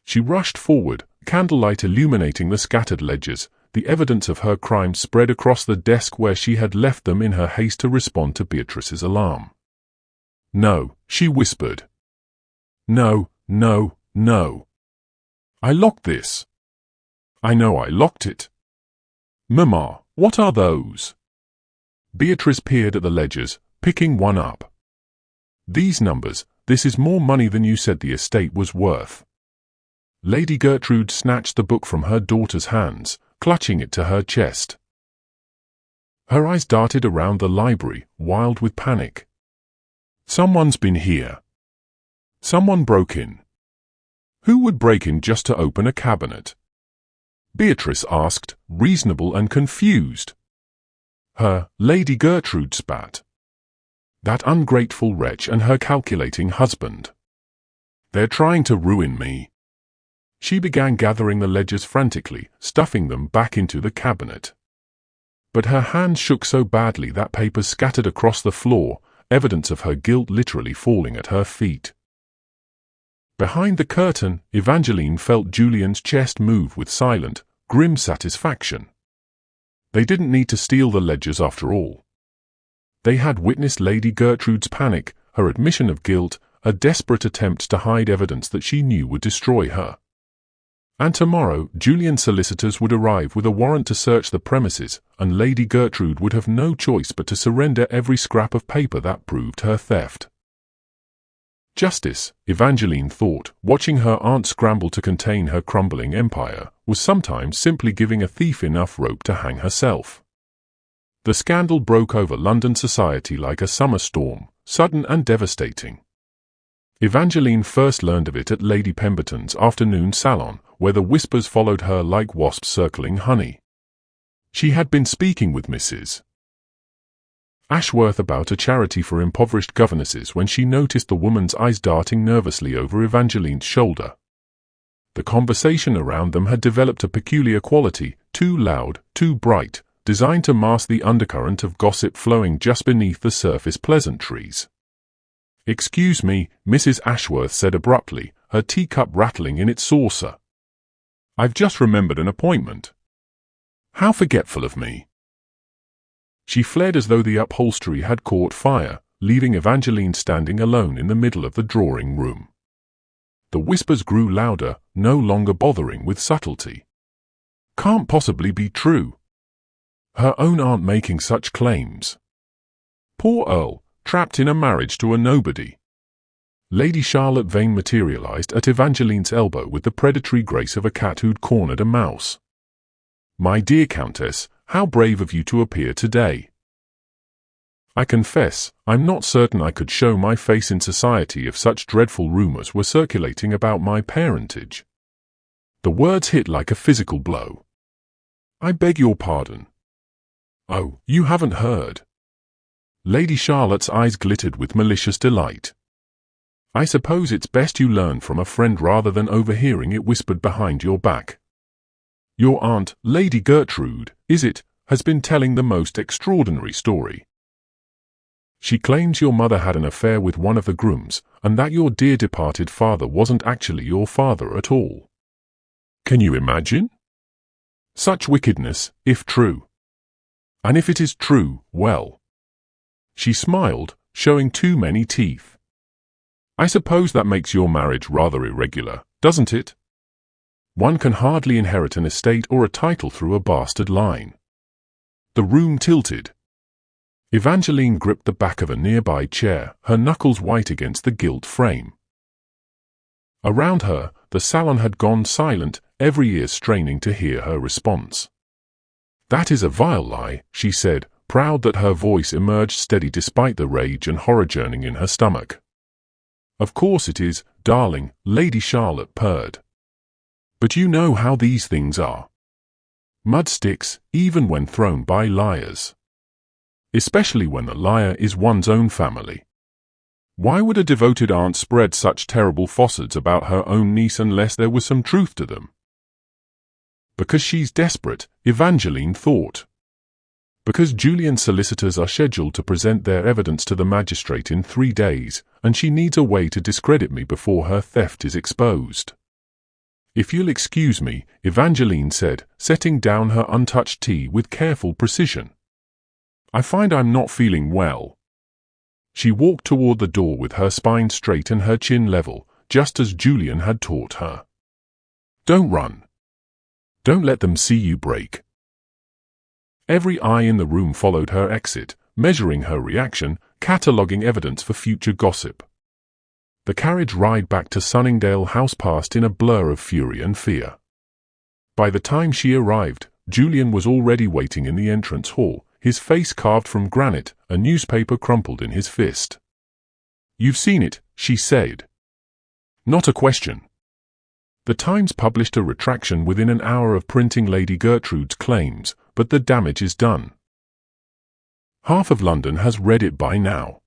She rushed forward, candlelight illuminating the scattered ledgers, the evidence of her crime spread across the desk where she had left them in her haste to respond to Beatrice's alarm. "No," she whispered. "No, no, no. I locked this. I know I locked it." "Mamma, what are those?" Beatrice peered at the ledgers, picking one up. These numbers, this is more money than you said the estate was worth. Lady Gertrude snatched the book from her daughter's hands, clutching it to her chest. Her eyes darted around the library, wild with panic. Someone's been here. Someone broke in. Who would break in just to open a cabinet? Beatrice asked, reasonable and confused. Lady Gertrude spat. That ungrateful wretch and her calculating husband. They're trying to ruin me. She began gathering the ledgers frantically, stuffing them back into the cabinet. But her hands shook so badly that papers scattered across the floor, evidence of her guilt literally falling at her feet. Behind the curtain, Evangeline felt Julian's chest move with silent, grim satisfaction. They didn't need to steal the ledgers after all. They had witnessed Lady Gertrude's panic, her admission of guilt, a desperate attempt to hide evidence that she knew would destroy her. And tomorrow, Julian's solicitors would arrive with a warrant to search the premises, and Lady Gertrude would have no choice but to surrender every scrap of paper that proved her theft. Justice, Evangeline thought, watching her aunt scramble to contain her crumbling empire, was sometimes simply giving a thief enough rope to hang herself. The scandal broke over London society like a summer storm, sudden and devastating. Evangeline first learned of it at Lady Pemberton's afternoon salon, where the whispers followed her like wasps circling honey. She had been speaking with Mrs. Ashworth about a charity for impoverished governesses when she noticed the woman's eyes darting nervously over Evangeline's shoulder. The conversation around them had developed a peculiar quality, too loud, too bright, designed to mask the undercurrent of gossip flowing just beneath the surface pleasantries. "Excuse me," Mrs. Ashworth said abruptly, her teacup rattling in its saucer. "I've just remembered an appointment. How forgetful of me." She fled as though the upholstery had caught fire, leaving Evangeline standing alone in the middle of the drawing room. The whispers grew louder, no longer bothering with subtlety. Can't possibly be true. Her own aunt making such claims. Poor Earl, trapped in a marriage to a nobody. Lady Charlotte Vane materialized at Evangeline's elbow with the predatory grace of a cat who'd cornered a mouse. "My dear Countess, how brave of you to appear today. I confess, I'm not certain I could show my face in society if such dreadful rumors were circulating about my parentage." The words hit like a physical blow. "I beg your pardon." "Oh, you haven't heard." Lady Charlotte's eyes glittered with malicious delight. "I suppose it's best you learn from a friend rather than overhearing it whispered behind your back. Your aunt, Lady Gertrude, is it, has been telling the most extraordinary story. She claims your mother had an affair with one of the grooms, and that your dear departed father wasn't actually your father at all. Can you imagine? Such wickedness, if true. And if it is true, well." She smiled, showing too many teeth. "I suppose that makes your marriage rather irregular, doesn't it? One can hardly inherit an estate or a title through a bastard line." The room tilted. Evangeline gripped the back of a nearby chair, her knuckles white against the gilt frame. Around her, the salon had gone silent, every ear straining to hear her response. "That is a vile lie," she said, proud that her voice emerged steady despite the rage and horror churning in her stomach. "Of course it is, darling," Lady Charlotte purred. "But you know how these things are. Mud sticks, even when thrown by liars. Especially when the liar is one's own family. Why would a devoted aunt spread such terrible falsehoods about her own niece unless there was some truth to them? Because she's desperate, Evangeline thought. Because Julian's solicitors are scheduled to present their evidence to the magistrate in 3 days, and she needs a way to discredit me before her theft is exposed. If you'll excuse me," Evangeline said, setting down her untouched tea with careful precision. "I find I'm not feeling well." She walked toward the door with her spine straight and her chin level, just as Julian had taught her. "Don't run. Don't let them see you break." Every eye in the room followed her exit, measuring her reaction, cataloguing evidence for future gossip. The carriage ride back to Sunningdale House passed in a blur of fury and fear. By the time she arrived, Julian was already waiting in the entrance hall, his face carved from granite, a newspaper crumpled in his fist. "You've seen it," she said. "Not a question." The Times published a retraction within an hour of printing Lady Gertrude's claims, but the damage is done. Half of London has read it by now.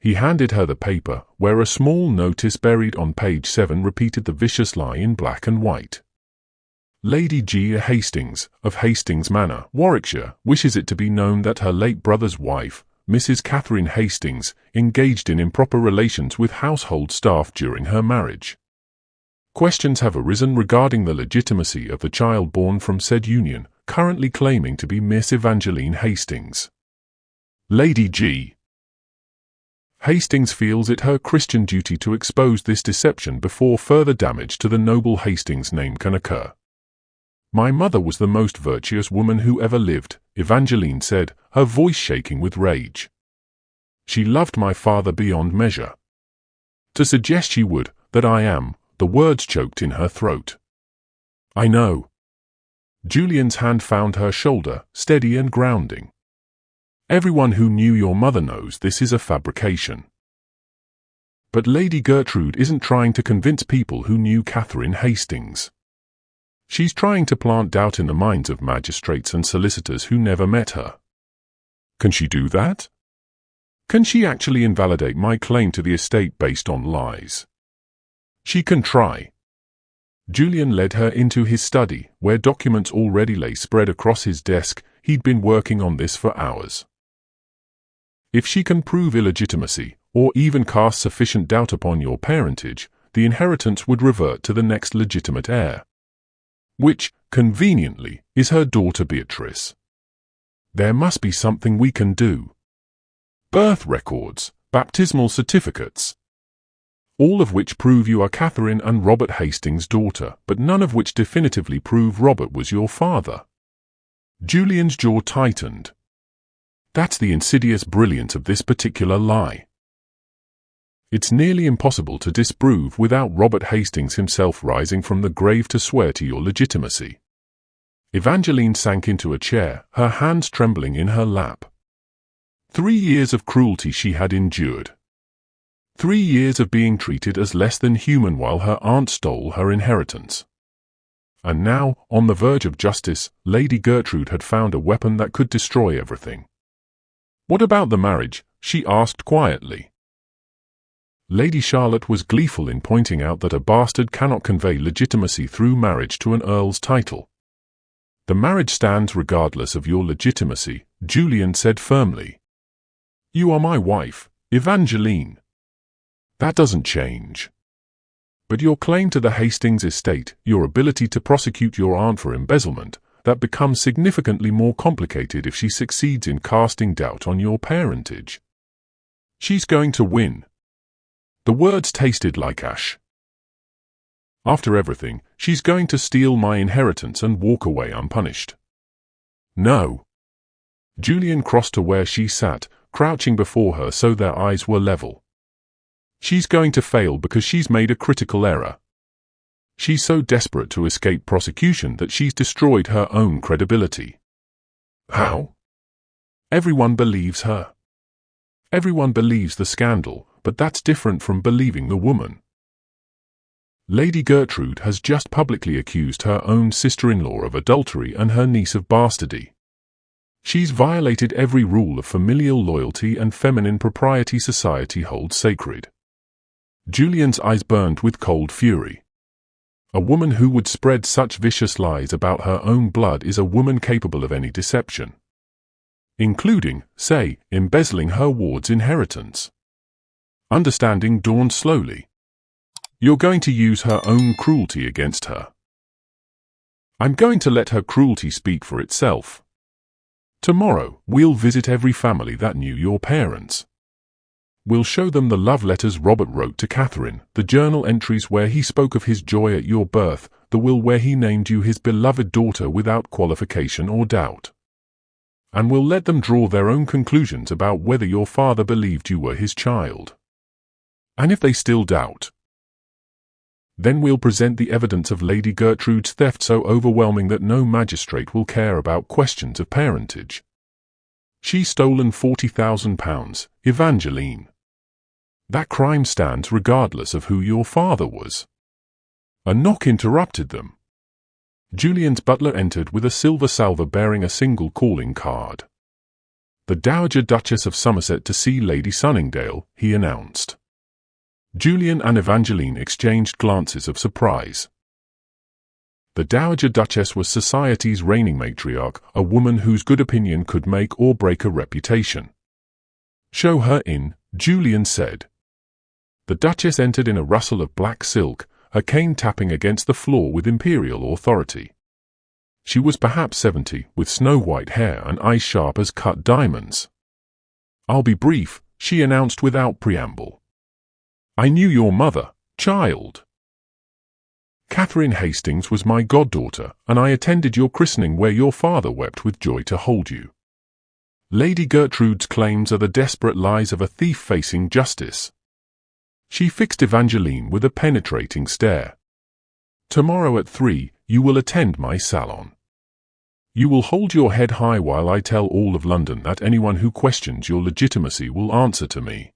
He handed her the paper, where a small notice buried on page 7 repeated the vicious lie in black and white. Lady G. Hastings, of Hastings Manor, Warwickshire, wishes it to be known that her late brother's wife, Mrs. Catherine Hastings, engaged in improper relations with household staff during her marriage. Questions have arisen regarding the legitimacy of the child born from said union, currently claiming to be Miss Evangeline Hastings. Lady G. Hastings feels it her Christian duty to expose this deception before further damage to the noble Hastings name can occur. "My mother was the most virtuous woman who ever lived," Evangeline said, her voice shaking with rage. "She loved my father beyond measure. To suggest she would, that I am," the words choked in her throat. "I know." Julian's hand found her shoulder, steady and grounding. "Everyone who knew your mother knows this is a fabrication." But Lady Gertrude isn't trying to convince people who knew Catherine Hastings. She's trying to plant doubt in the minds of magistrates and solicitors who never met her. Can she do that? Can she actually invalidate my claim to the estate based on lies? She can try. Julian led her into his study, where documents already lay spread across his desk. He'd been working on this for hours. If she can prove illegitimacy, or even cast sufficient doubt upon your parentage, the inheritance would revert to the next legitimate heir, which, conveniently, is her daughter Beatrice. There must be something we can do. Birth records, baptismal certificates, all of which prove you are Catherine and Robert Hastings' daughter, but none of which definitively prove Robert was your father. Julian's jaw tightened. That's the insidious brilliance of this particular lie. It's nearly impossible to disprove without Robert Hastings himself rising from the grave to swear to your legitimacy. Evangeline sank into a chair, her hands trembling in her lap. 3 years of cruelty she had endured. 3 years of being treated as less than human while her aunt stole her inheritance. And now, on the verge of justice, Lady Gertrude had found a weapon that could destroy everything. "What about the marriage?" she asked quietly. Lady Charlotte was gleeful in pointing out that a bastard cannot convey legitimacy through marriage to an earl's title. "The marriage stands regardless of your legitimacy," Julian said firmly. "You are my wife, Evangeline. That doesn't change. But your claim to the Hastings estate, your ability to prosecute your aunt for embezzlement, that becomes significantly more complicated if she succeeds in casting doubt on your parentage. She's going to win." The words tasted like ash. "After everything, she's going to steal my inheritance and walk away unpunished." "No." Julian crossed to where she sat, crouching before her so their eyes were level. "She's going to fail because she's made a critical error. She's so desperate to escape prosecution that she's destroyed her own credibility." "How?" "Everyone believes her. Everyone believes the scandal, but that's different from believing the woman. Lady Gertrude has just publicly accused her own sister-in-law of adultery and her niece of bastardy. She's violated every rule of familial loyalty and feminine propriety society holds sacred." Julian's eyes burned with cold fury. A woman who would spread such vicious lies about her own blood is a woman capable of any deception, including, say, embezzling her ward's inheritance. Understanding dawned slowly. "You're going to use her own cruelty against her." "I'm going to let her cruelty speak for itself. Tomorrow, we'll visit every family that knew your parents. We'll show them the love letters Robert wrote to Catherine, the journal entries where he spoke of his joy at your birth, the will where he named you his beloved daughter without qualification or doubt. and we'll let them draw their own conclusions about whether your father believed you were his child. And if they still doubt, then we'll present the evidence of Lady Gertrude's theft so overwhelming that no magistrate will care about questions of parentage. She's stolen £40,000, Evangeline. That crime stands regardless of who your father was. A knock interrupted them. Julian's butler entered with a silver salver bearing a single calling card. The Dowager Duchess of Somerset to see Lady Sunningdale, he announced. Julian and Evangeline exchanged glances of surprise. The Dowager Duchess was society's reigning matriarch, a woman whose good opinion could make or break a reputation. "Show her in," Julian said. The Duchess entered in a rustle of black silk, her cane tapping against the floor with imperial authority. She was perhaps 70, with snow-white hair and eyes sharp as cut diamonds. "I'll be brief," she announced without preamble. "I knew your mother, child. Catherine Hastings was my goddaughter, and I attended your christening where your father wept with joy to hold you. Lady Gertrude's claims are the desperate lies of a thief facing justice." She fixed Evangeline with a penetrating stare. "Tomorrow at 3, you will attend my salon. You will hold your head high while I tell all of London that anyone who questions your legitimacy will answer to me.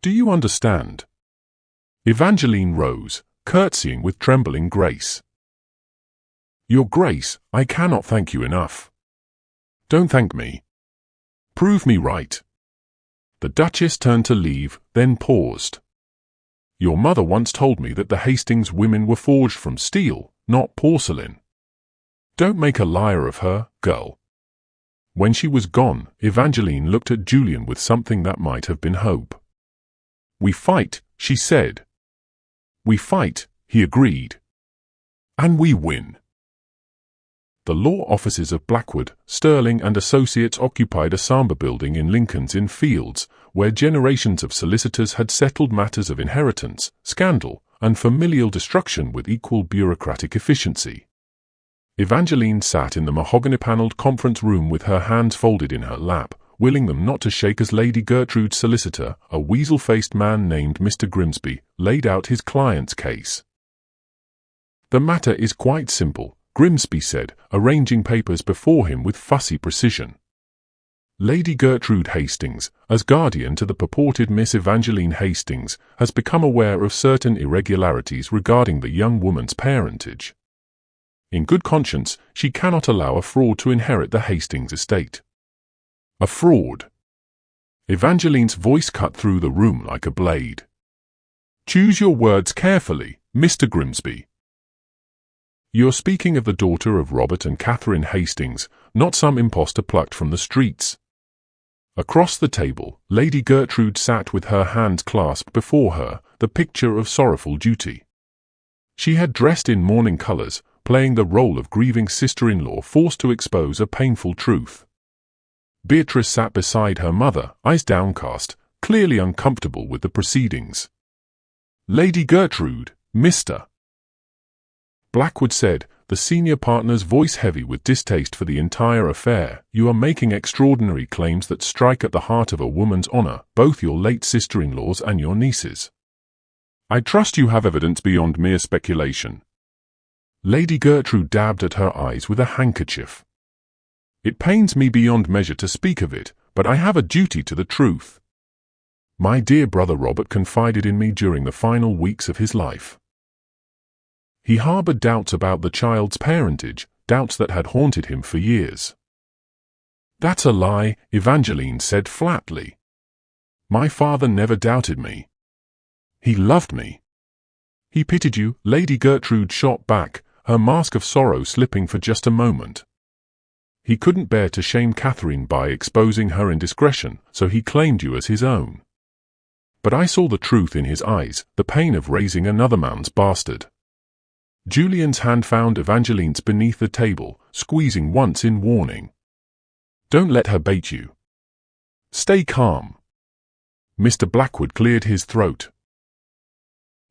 Do you understand?" Evangeline rose, curtsying with trembling grace. "Your Grace, I cannot thank you enough." "Don't thank me. Prove me right." The Duchess turned to leave, then paused. "Your mother once told me that the Hastings women were forged from steel, not porcelain. Don't make a liar of her, girl." When she was gone, Evangeline looked at Julian with something that might have been hope. "We fight," she said. "We fight," he agreed. "And we win." The law offices of Blackwood, Sterling and Associates occupied a sombre building in Lincoln's Inn Fields, where generations of solicitors had settled matters of inheritance, scandal, and familial destruction with equal bureaucratic efficiency. Evangeline sat in the mahogany-panelled conference room with her hands folded in her lap, willing them not to shake as Lady Gertrude's solicitor, a weasel-faced man named Mr. Grimsby, laid out his client's case. "The matter is quite simple," Grimsby said, arranging papers before him with fussy precision. "Lady Gertrude Hastings, as guardian to the purported Miss Evangeline Hastings, has become aware of certain irregularities regarding the young woman's parentage. In good conscience, she cannot allow a fraud to inherit the Hastings estate." "A fraud?" Evangeline's voice cut through the room like a blade. "Choose your words carefully, Mr. Grimsby. You're speaking of the daughter of Robert and Catherine Hastings, not some impostor plucked from the streets." Across the table, Lady Gertrude sat with her hands clasped before her, the picture of sorrowful duty. She had dressed in mourning colours, playing the role of grieving sister-in-law forced to expose a painful truth. Beatrice sat beside her mother, eyes downcast, clearly uncomfortable with the proceedings. "Lady Gertrude, Mr. Blackwood said, the senior partner's voice heavy with distaste for the entire affair, "you are making extraordinary claims that strike at the heart of a woman's honour, both your late sister-in-law's and your niece's. I trust you have evidence beyond mere speculation." Lady Gertrude dabbed at her eyes with a handkerchief. "It pains me beyond measure to speak of it, but I have a duty to the truth. My dear brother Robert confided in me during the final weeks of his life. He harboured doubts about the child's parentage, doubts that had haunted him for years." "That's a lie," Evangeline said flatly. "My father never doubted me. He loved me." "He pitied you," Lady Gertrude shot back, her mask of sorrow slipping for just a moment. "He couldn't bear to shame Catherine by exposing her indiscretion, so he claimed you as his own. But I saw the truth in his eyes, the pain of raising another man's bastard." Julian's hand found Evangeline's beneath the table, squeezing once in warning. "Don't let her bait you. Stay calm." Mr. Blackwood cleared his throat.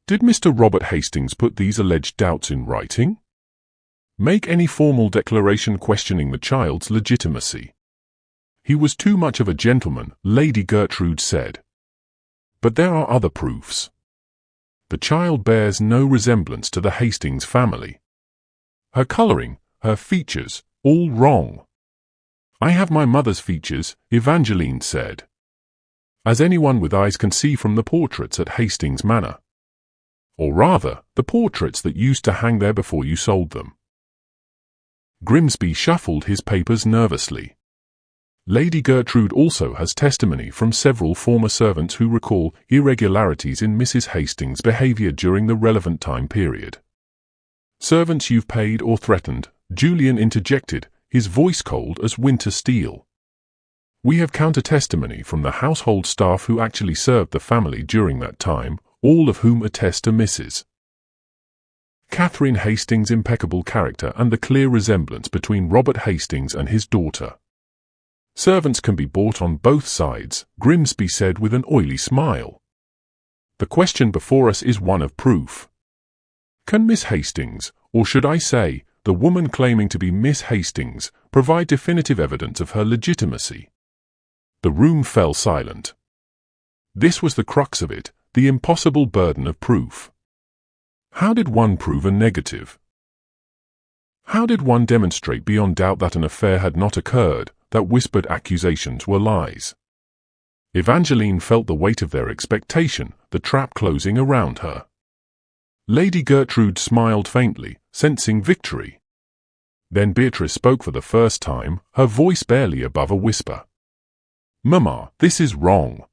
"Did Mr. Robert Hastings put these alleged doubts in writing? Make any formal declaration questioning the child's legitimacy?" He was too much of a gentleman, Lady Gertrude said. But there are other proofs. The child bears no resemblance to the Hastings family. Her colouring, her features, all wrong. I have my mother's features, Evangeline said, as anyone with eyes can see from the portraits at Hastings Manor. Or rather, the portraits that used to hang there before you sold them. Grimsby shuffled his papers nervously. Lady Gertrude also has testimony from several former servants who recall irregularities in Mrs. Hastings' behaviour during the relevant time period. Servants you've paid or threatened, Julian interjected, his voice cold as winter steel. We have counter-testimony from the household staff who actually served the family during that time, all of whom attest to Mrs. Catherine Hastings' impeccable character and the clear resemblance between Robert Hastings and his daughter. Servants can be bought on both sides, Grimsby said with an oily smile. The question before us is one of proof. Can Miss Hastings, or should I say, the woman claiming to be Miss Hastings, provide definitive evidence of her legitimacy? The room fell silent. This was the crux of it, the impossible burden of proof. How did one prove a negative? How did one demonstrate beyond doubt that an affair had not occurred, that whispered accusations were lies? Evangeline felt the weight of their expectation, the trap closing around her. Lady Gertrude smiled faintly, sensing victory. Then Beatrice spoke for the first time, her voice barely above a whisper. "Mamma, this is wrong."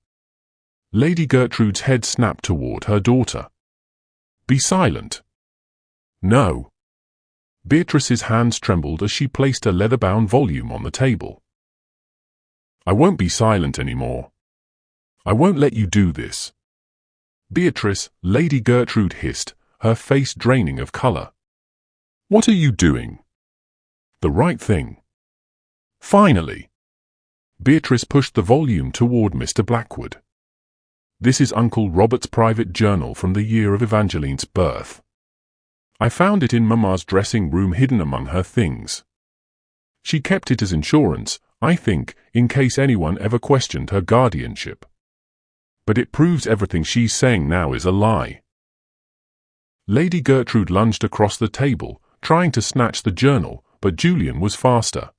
Lady Gertrude's head snapped toward her daughter. "Be silent." "No." Beatrice's hands trembled as she placed a leather-bound volume on the table. "I won't be silent anymore. I won't let you do this." "Beatrice," Lady Gertrude hissed, her face draining of colour. "What are you doing?" "The right thing." "Finally." Beatrice pushed the volume toward Mr. Blackwood. "This is Uncle Robert's private journal from the year of Evangeline's birth. I found it in Mamma's dressing room hidden among her things. She kept it as insurance, I think, in case anyone ever questioned her guardianship. But it proves everything she's saying now is a lie." Lady Gertrude lunged across the table, trying to snatch the journal, but Julian was faster.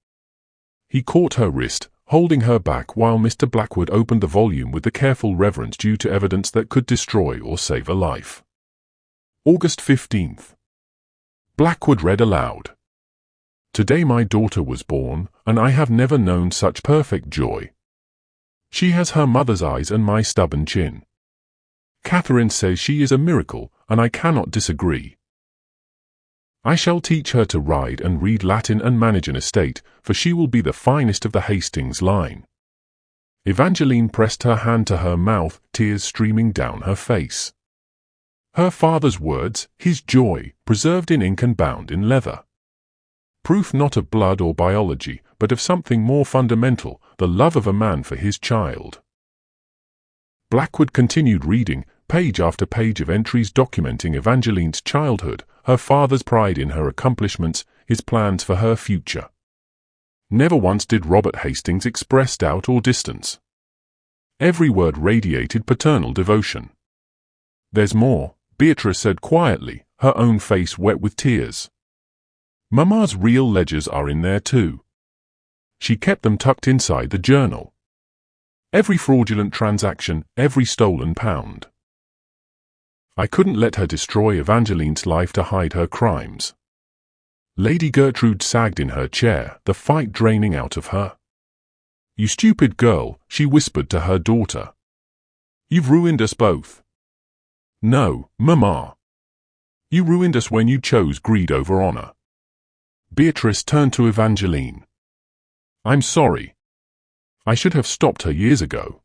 He caught her wrist, holding her back while Mr. Blackwood opened the volume with the careful reverence due to evidence that could destroy or save a life. August 15th. Blackwood read aloud. "Today my daughter was born, and I have never known such perfect joy. She has her mother's eyes and my stubborn chin. Catherine says she is a miracle, and I cannot disagree. I shall teach her to ride and read Latin and manage an estate, for she will be the finest of the Hastings line." Evangeline pressed her hand to her mouth, tears streaming down her face. Her father's words, his joy, preserved in ink and bound in leather. Proof not of blood or biology, but of something more fundamental, the love of a man for his child. Blackwood continued reading, page after page of entries documenting Evangeline's childhood, her father's pride in her accomplishments, his plans for her future. Never once did Robert Hastings express doubt or distance. Every word radiated paternal devotion. "There's more," Beatrice said quietly, her own face wet with tears. "Mamma's real ledgers are in there too. She kept them tucked inside the journal. Every fraudulent transaction, every stolen pound. I couldn't let her destroy Evangeline's life to hide her crimes." Lady Gertrude sagged in her chair, the fight draining out of her. "You stupid girl," she whispered to her daughter. "You've ruined us both." "No, Mamma. You ruined us when you chose greed over honor." Beatrice turned to Evangeline. "I'm sorry. I should have stopped her years ago.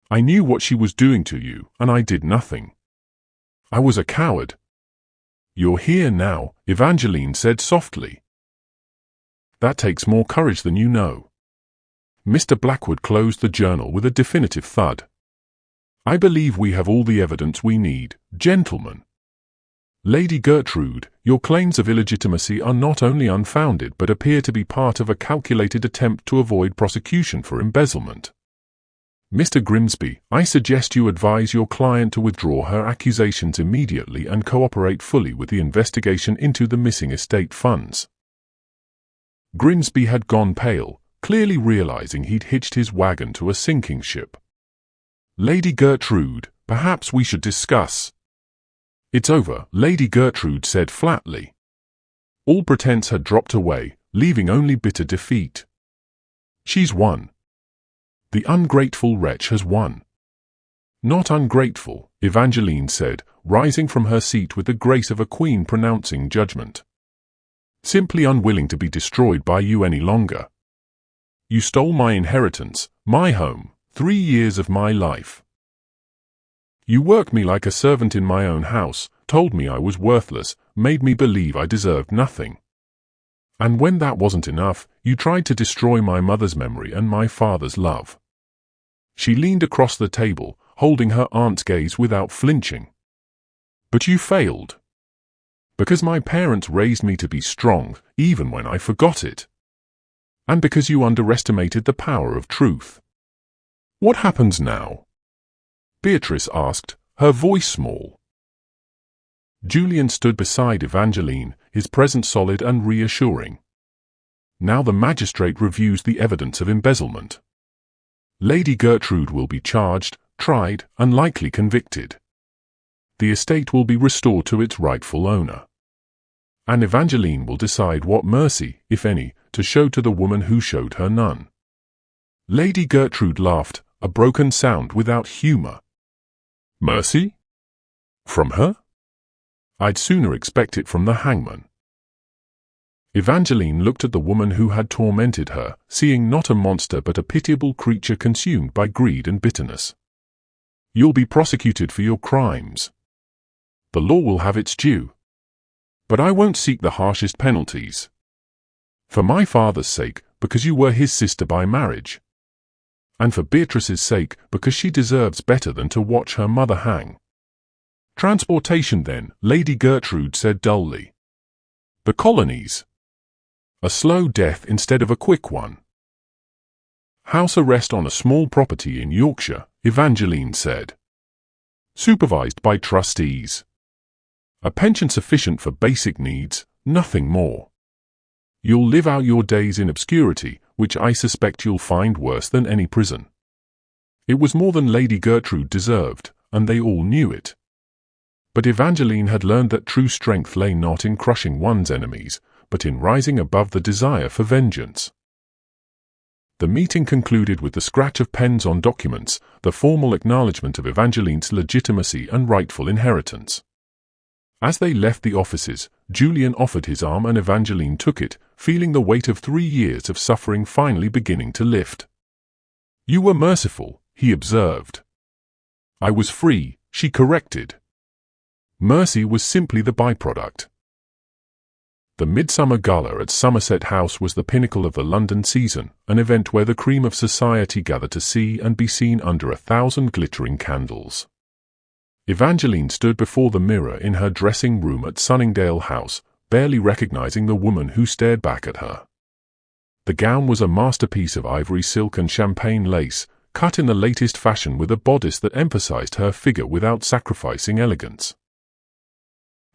I knew what she was doing to you, and I did nothing. I was a coward." "You're here now," Evangeline said softly. "That takes more courage than you know." Mr. Blackwood closed the journal with a definitive thud. "I believe we have all the evidence we need, gentlemen." Lady Gertrude, your claims of illegitimacy are not only unfounded but appear to be part of a calculated attempt to avoid prosecution for embezzlement. Mr. Grimsby, I suggest you advise your client to withdraw her accusations immediately and cooperate fully with the investigation into the missing estate funds. Grimsby had gone pale, clearly realizing he'd hitched his wagon to a sinking ship. Lady Gertrude, perhaps we should discuss. It's over, Lady Gertrude said flatly. All pretense had dropped away, leaving only bitter defeat. She's won. The ungrateful wretch has won. Not ungrateful, Evangeline said, rising from her seat with the grace of a queen pronouncing judgment. Simply unwilling to be destroyed by you any longer. You stole my inheritance, my home, 3 years of my life. You worked me like a servant in my own house, told me I was worthless, made me believe I deserved nothing. And when that wasn't enough, you tried to destroy my mother's memory and my father's love. She leaned across the table, holding her aunt's gaze without flinching. But you failed. Because my parents raised me to be strong, even when I forgot it. And because you underestimated the power of truth. What happens now? Beatrice asked, her voice small. Julian stood beside Evangeline, his presence solid and reassuring. Now the magistrate reviews the evidence of embezzlement. Lady Gertrude will be charged, tried, and likely convicted. The estate will be restored to its rightful owner. And Evangeline will decide what mercy, if any, to show to the woman who showed her none. Lady Gertrude laughed, a broken sound without humor. Mercy? From her? I'd sooner expect it from the hangman. Evangeline looked at the woman who had tormented her, seeing not a monster but a pitiable creature consumed by greed and bitterness. You'll be prosecuted for your crimes. The law will have its due. But I won't seek the harshest penalties. For my father's sake, because you were his sister by marriage. And for Beatrice's sake, because she deserves better than to watch her mother hang. Transportation then, Lady Gertrude said dully. The colonies. A slow death instead of a quick one. House arrest on a small property in Yorkshire, Evangeline said. Supervised by trustees. A pension sufficient for basic needs, nothing more. You'll live out your days in obscurity, which I suspect you'll find worse than any prison. It was more than Lady Gertrude deserved, and they all knew it. But Evangeline had learned that true strength lay not in crushing one's enemies, but in rising above the desire for vengeance. The meeting concluded with the scratch of pens on documents, the formal acknowledgement of Evangeline's legitimacy and rightful inheritance. As they left the offices, Julian offered his arm and Evangeline took it, feeling the weight of 3 years of suffering finally beginning to lift. You were merciful, he observed. I was free, she corrected. Mercy was simply the byproduct. The Midsummer Gala at Somerset House was the pinnacle of the London season, an event where the cream of society gathered to see and be seen under 1,000 glittering candles. Evangeline stood before the mirror in her dressing room at Sunningdale House, barely recognizing the woman who stared back at her. The gown was a masterpiece of ivory silk and champagne lace, cut in the latest fashion with a bodice that emphasized her figure without sacrificing elegance.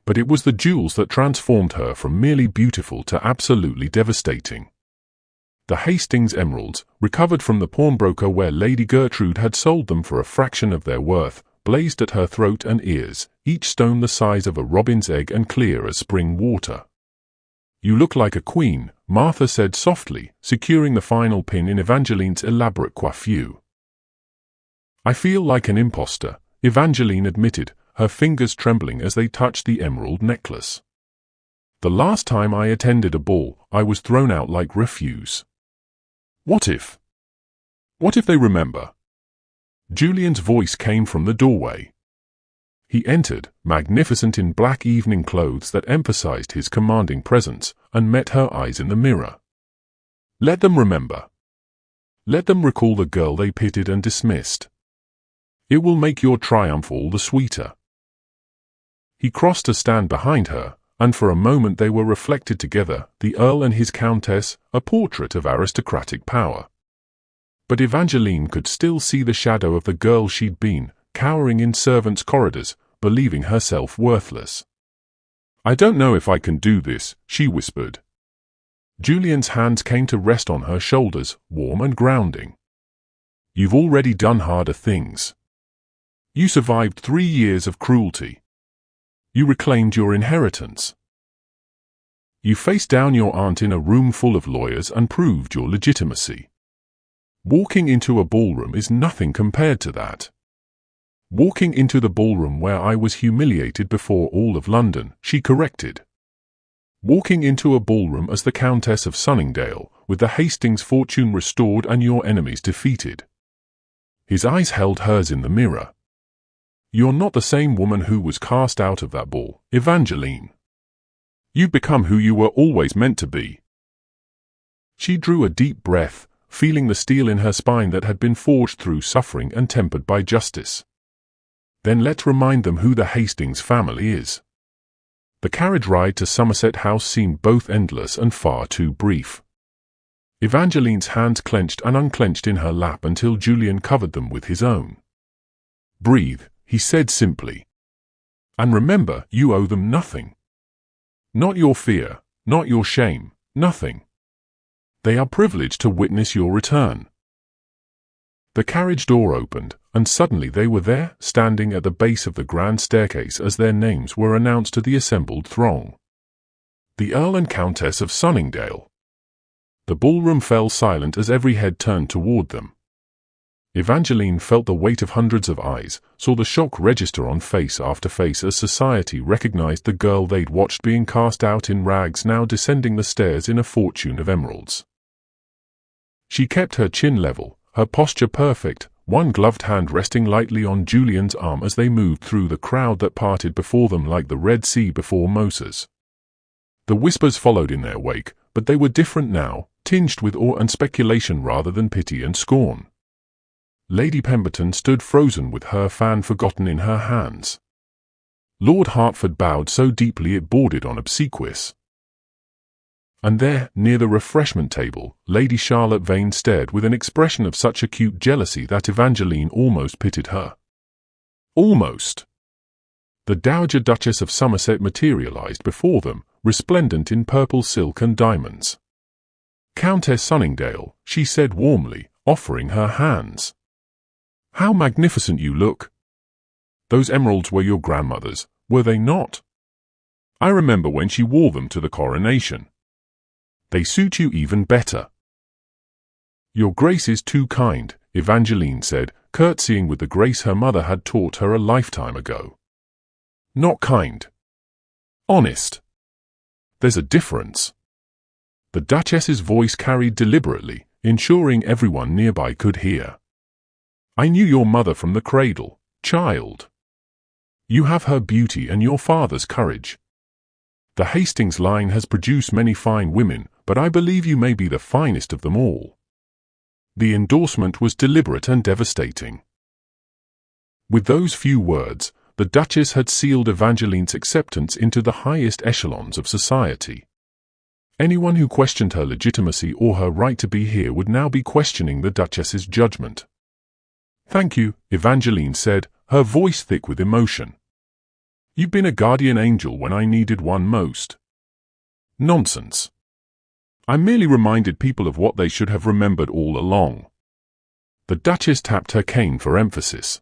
But it was the jewels that transformed her from merely beautiful to absolutely devastating. The Hastings emeralds, recovered from the pawnbroker where Lady Gertrude had sold them for a fraction of their worth, blazed at her throat and ears, each stone the size of a robin's egg and clear as spring water. You look like a queen, Martha said softly, securing the final pin in Evangeline's elaborate coiffure. I feel like an imposter, Evangeline admitted, her fingers trembling as they touched the emerald necklace. The last time I attended a ball, I was thrown out like refuse. What if? What if they remember? Julian's voice came from the doorway. He entered, magnificent in black evening clothes that emphasized his commanding presence, and met her eyes in the mirror. Let them remember. Let them recall the girl they pitied and dismissed. It will make your triumph all the sweeter. He crossed to stand behind her, and for a moment they were reflected together, the Earl and his Countess, a portrait of aristocratic power. But Evangeline could still see the shadow of the girl she'd been, cowering in servants' corridors, believing herself worthless. "I don't know if I can do this," she whispered. Julian's hands came to rest on her shoulders, warm and grounding. "You've already done harder things. You survived 3 years of cruelty. You reclaimed your inheritance. You faced down your aunt in a room full of lawyers and proved your legitimacy. Walking into a ballroom is nothing compared to that. Walking into the ballroom where I was humiliated before all of London," she corrected. "Walking into a ballroom as the Countess of Sunningdale, with the Hastings fortune restored and your enemies defeated." His eyes held hers in the mirror. "You're not the same woman who was cast out of that ball, Evangeline. You've become who you were always meant to be." She drew a deep breath, feeling the steel in her spine that had been forged through suffering and tempered by justice. "Then let's remind them who the Hastings family is." The carriage ride to Somerset House seemed both endless and far too brief. Evangeline's hands clenched and unclenched in her lap until Julian covered them with his own. "Breathe," he said simply. "And remember, you owe them nothing. Not your fear, not your shame, nothing. They are privileged to witness your return." The carriage door opened, and suddenly they were there, standing at the base of the grand staircase as their names were announced to the assembled throng. The Earl and Countess of Sunningdale. The ballroom fell silent as every head turned toward them. Evangeline felt the weight of hundreds of eyes, saw the shock register on face after face as society recognized the girl they'd watched being cast out in rags now descending the stairs in a fortune of emeralds. She kept her chin level, her posture perfect, one gloved hand resting lightly on Julian's arm as they moved through the crowd that parted before them like the Red Sea before Moses. The whispers followed in their wake, but they were different now, tinged with awe and speculation rather than pity and scorn. Lady Pemberton stood frozen with her fan forgotten in her hands. Lord Hertford bowed so deeply it bordered on obsequious. And there, near the refreshment table, Lady Charlotte Vane stared with an expression of such acute jealousy that Evangeline almost pitied her. Almost. The Dowager Duchess of Somerset materialized before them, resplendent in purple silk and diamonds. "Countess Sunningdale," she said warmly, offering her hands. "How magnificent you look! Those emeralds were your grandmother's, were they not? I remember when she wore them to the coronation. They suit you even better." "Your Grace is too kind," Evangeline said, curtsying with the grace her mother had taught her a lifetime ago. "Not kind. Honest. There's a difference." The Duchess's voice carried deliberately, ensuring everyone nearby could hear. "I knew your mother from the cradle, child. You have her beauty and your father's courage. The Hastings line has produced many fine women, but I believe you may be the finest of them all." The endorsement was deliberate and devastating. With those few words, the Duchess had sealed Evangeline's acceptance into the highest echelons of society. Anyone who questioned her legitimacy or her right to be here would now be questioning the Duchess's judgment. "Thank you," Evangeline said, her voice thick with emotion. "You've been a guardian angel when I needed one most." "Nonsense. I merely reminded people of what they should have remembered all along." The Duchess tapped her cane for emphasis.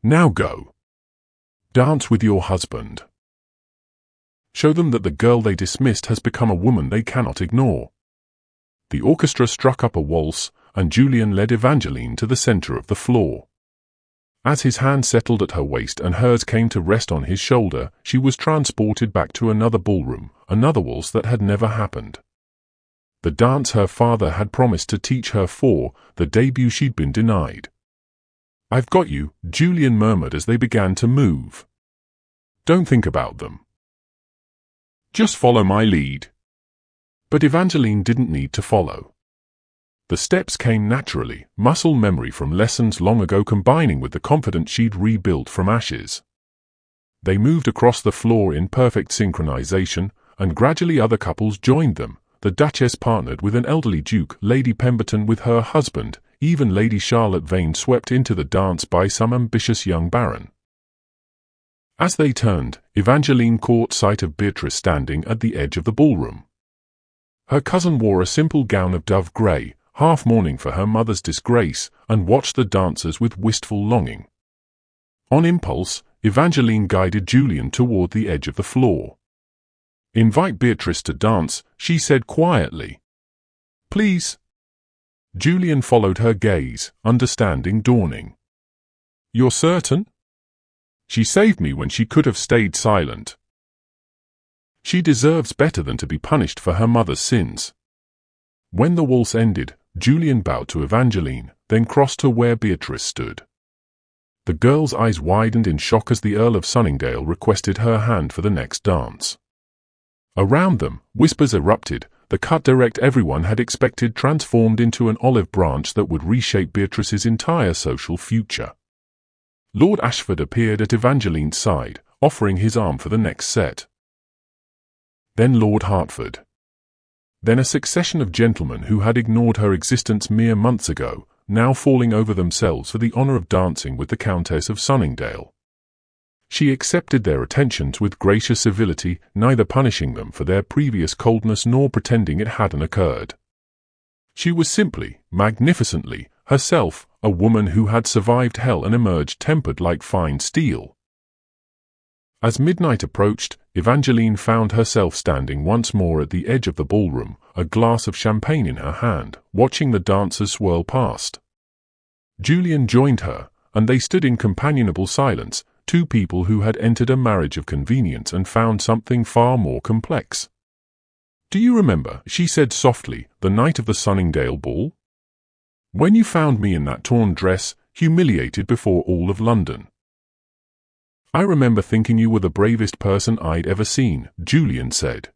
"Now go. Dance with your husband. Show them that the girl they dismissed has become a woman they cannot ignore." The orchestra struck up a waltz, and Julian led Evangeline to the center of the floor. As his hand settled at her waist and hers came to rest on his shoulder, she was transported back to another ballroom, another waltz that had never happened. The dance her father had promised to teach her for, the debut she'd been denied. "I've got you," Julian murmured as they began to move. "Don't think about them. Just follow my lead." But Evangeline didn't need to follow. The steps came naturally, muscle memory from lessons long ago combining with the confidence she'd rebuilt from ashes. They moved across the floor in perfect synchronization, and gradually other couples joined them. The Duchess partnered with an elderly duke, Lady Pemberton with her husband, even Lady Charlotte Vane swept into the dance by some ambitious young baron. As they turned, Evangeline caught sight of Beatrice standing at the edge of the ballroom. Her cousin wore a simple gown of dove grey, half mourning for her mother's disgrace, and watched the dancers with wistful longing. On impulse, Evangeline guided Julian toward the edge of the floor. "Invite Beatrice to dance," she said quietly. "Please." Julian followed her gaze, understanding dawning. "You're certain?" "She saved me when she could have stayed silent. She deserves better than to be punished for her mother's sins." When the waltz ended, Julian bowed to Evangeline, then crossed to where Beatrice stood. The girl's eyes widened in shock as the Earl of Sunningdale requested her hand for the next dance. Around them, whispers erupted, the cut direct everyone had expected transformed into an olive branch that would reshape Beatrice's entire social future. Lord Ashford appeared at Evangeline's side, offering his arm for the next set. Then Lord Hertford. Then a succession of gentlemen who had ignored her existence mere months ago, now falling over themselves for the honor of dancing with the Countess of Sunningdale. She accepted their attentions with gracious civility, neither punishing them for their previous coldness nor pretending it hadn't occurred. She was simply, magnificently, herself, a woman who had survived hell and emerged tempered like fine steel. As midnight approached, Evangeline found herself standing once more at the edge of the ballroom, a glass of champagne in her hand, watching the dancers swirl past. Julian joined her, and they stood in companionable silence, two people who had entered a marriage of convenience and found something far more complex. "Do you remember," she said softly, "the night of the Sunningdale ball? When you found me in that torn dress, humiliated before all of London?" "I remember thinking you were the bravest person I'd ever seen," Julian said.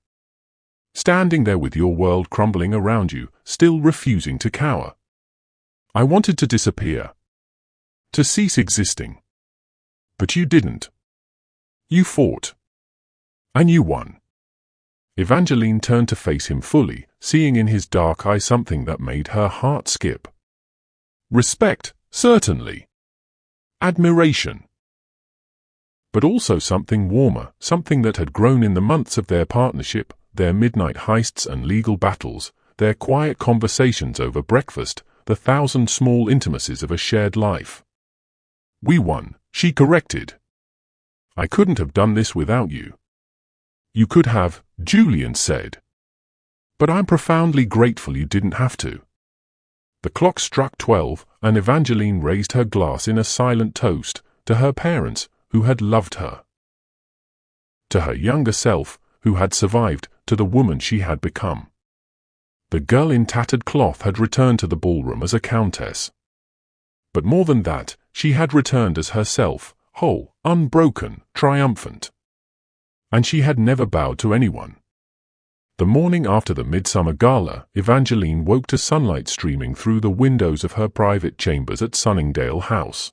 "Standing there with your world crumbling around you, still refusing to cower. I wanted to disappear. To cease existing. But you didn't. You fought. And you won." Evangeline turned to face him fully, seeing in his dark eye something that made her heart skip. Respect, certainly. Admiration. But also something warmer, something that had grown in the months of their partnership, their midnight heists and legal battles, their quiet conversations over breakfast, the thousand small intimacies of a shared life. "We won," she corrected. "I couldn't have done this without you." "You could have," Julian said. "But I'm profoundly grateful you didn't have to." The clock struck 12, and Evangeline raised her glass in a silent toast to her parents, who had loved her. To her younger self, who had survived, to the woman she had become. The girl in tattered cloth had returned to the ballroom as a countess. But more than that, she had returned as herself, whole, unbroken, triumphant. And she had never bowed to anyone. The morning after the Midsummer Gala, Evangeline woke to sunlight streaming through the windows of her private chambers at Sunningdale House.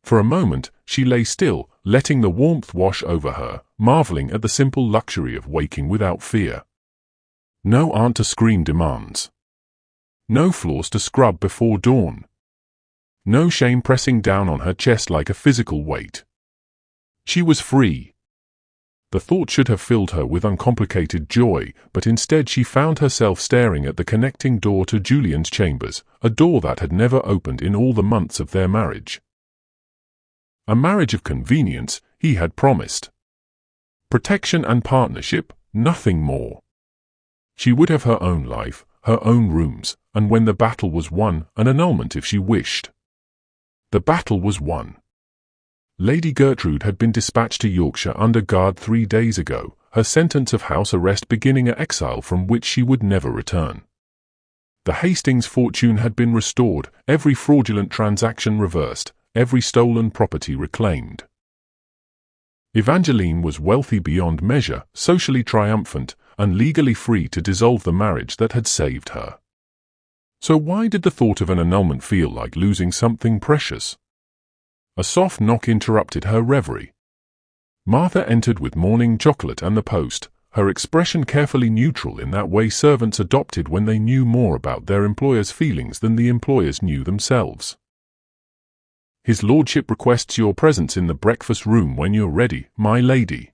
For a moment, she lay still, letting the warmth wash over her, marveling at the simple luxury of waking without fear. No aunt to scream demands. No floors to scrub before dawn. No shame pressing down on her chest like a physical weight. She was free. The thought should have filled her with uncomplicated joy, but instead she found herself staring at the connecting door to Julian's chambers, a door that had never opened in all the months of their marriage. A marriage of convenience, he had promised. Protection and partnership, nothing more. She would have her own life, her own rooms, and when the battle was won, an annulment if she wished. The battle was won. Lady Gertrude had been dispatched to Yorkshire under guard 3 days ago, her sentence of house arrest beginning an exile from which she would never return. The Hastings fortune had been restored, every fraudulent transaction reversed, every stolen property reclaimed. Evangeline was wealthy beyond measure, socially triumphant, and legally free to dissolve the marriage that had saved her. So why did the thought of an annulment feel like losing something precious? A soft knock interrupted her reverie. Martha entered with morning chocolate and the post, her expression carefully neutral in that way servants adopted when they knew more about their employer's feelings than the employers knew themselves. "His lordship requests your presence in the breakfast room when you're ready, my lady.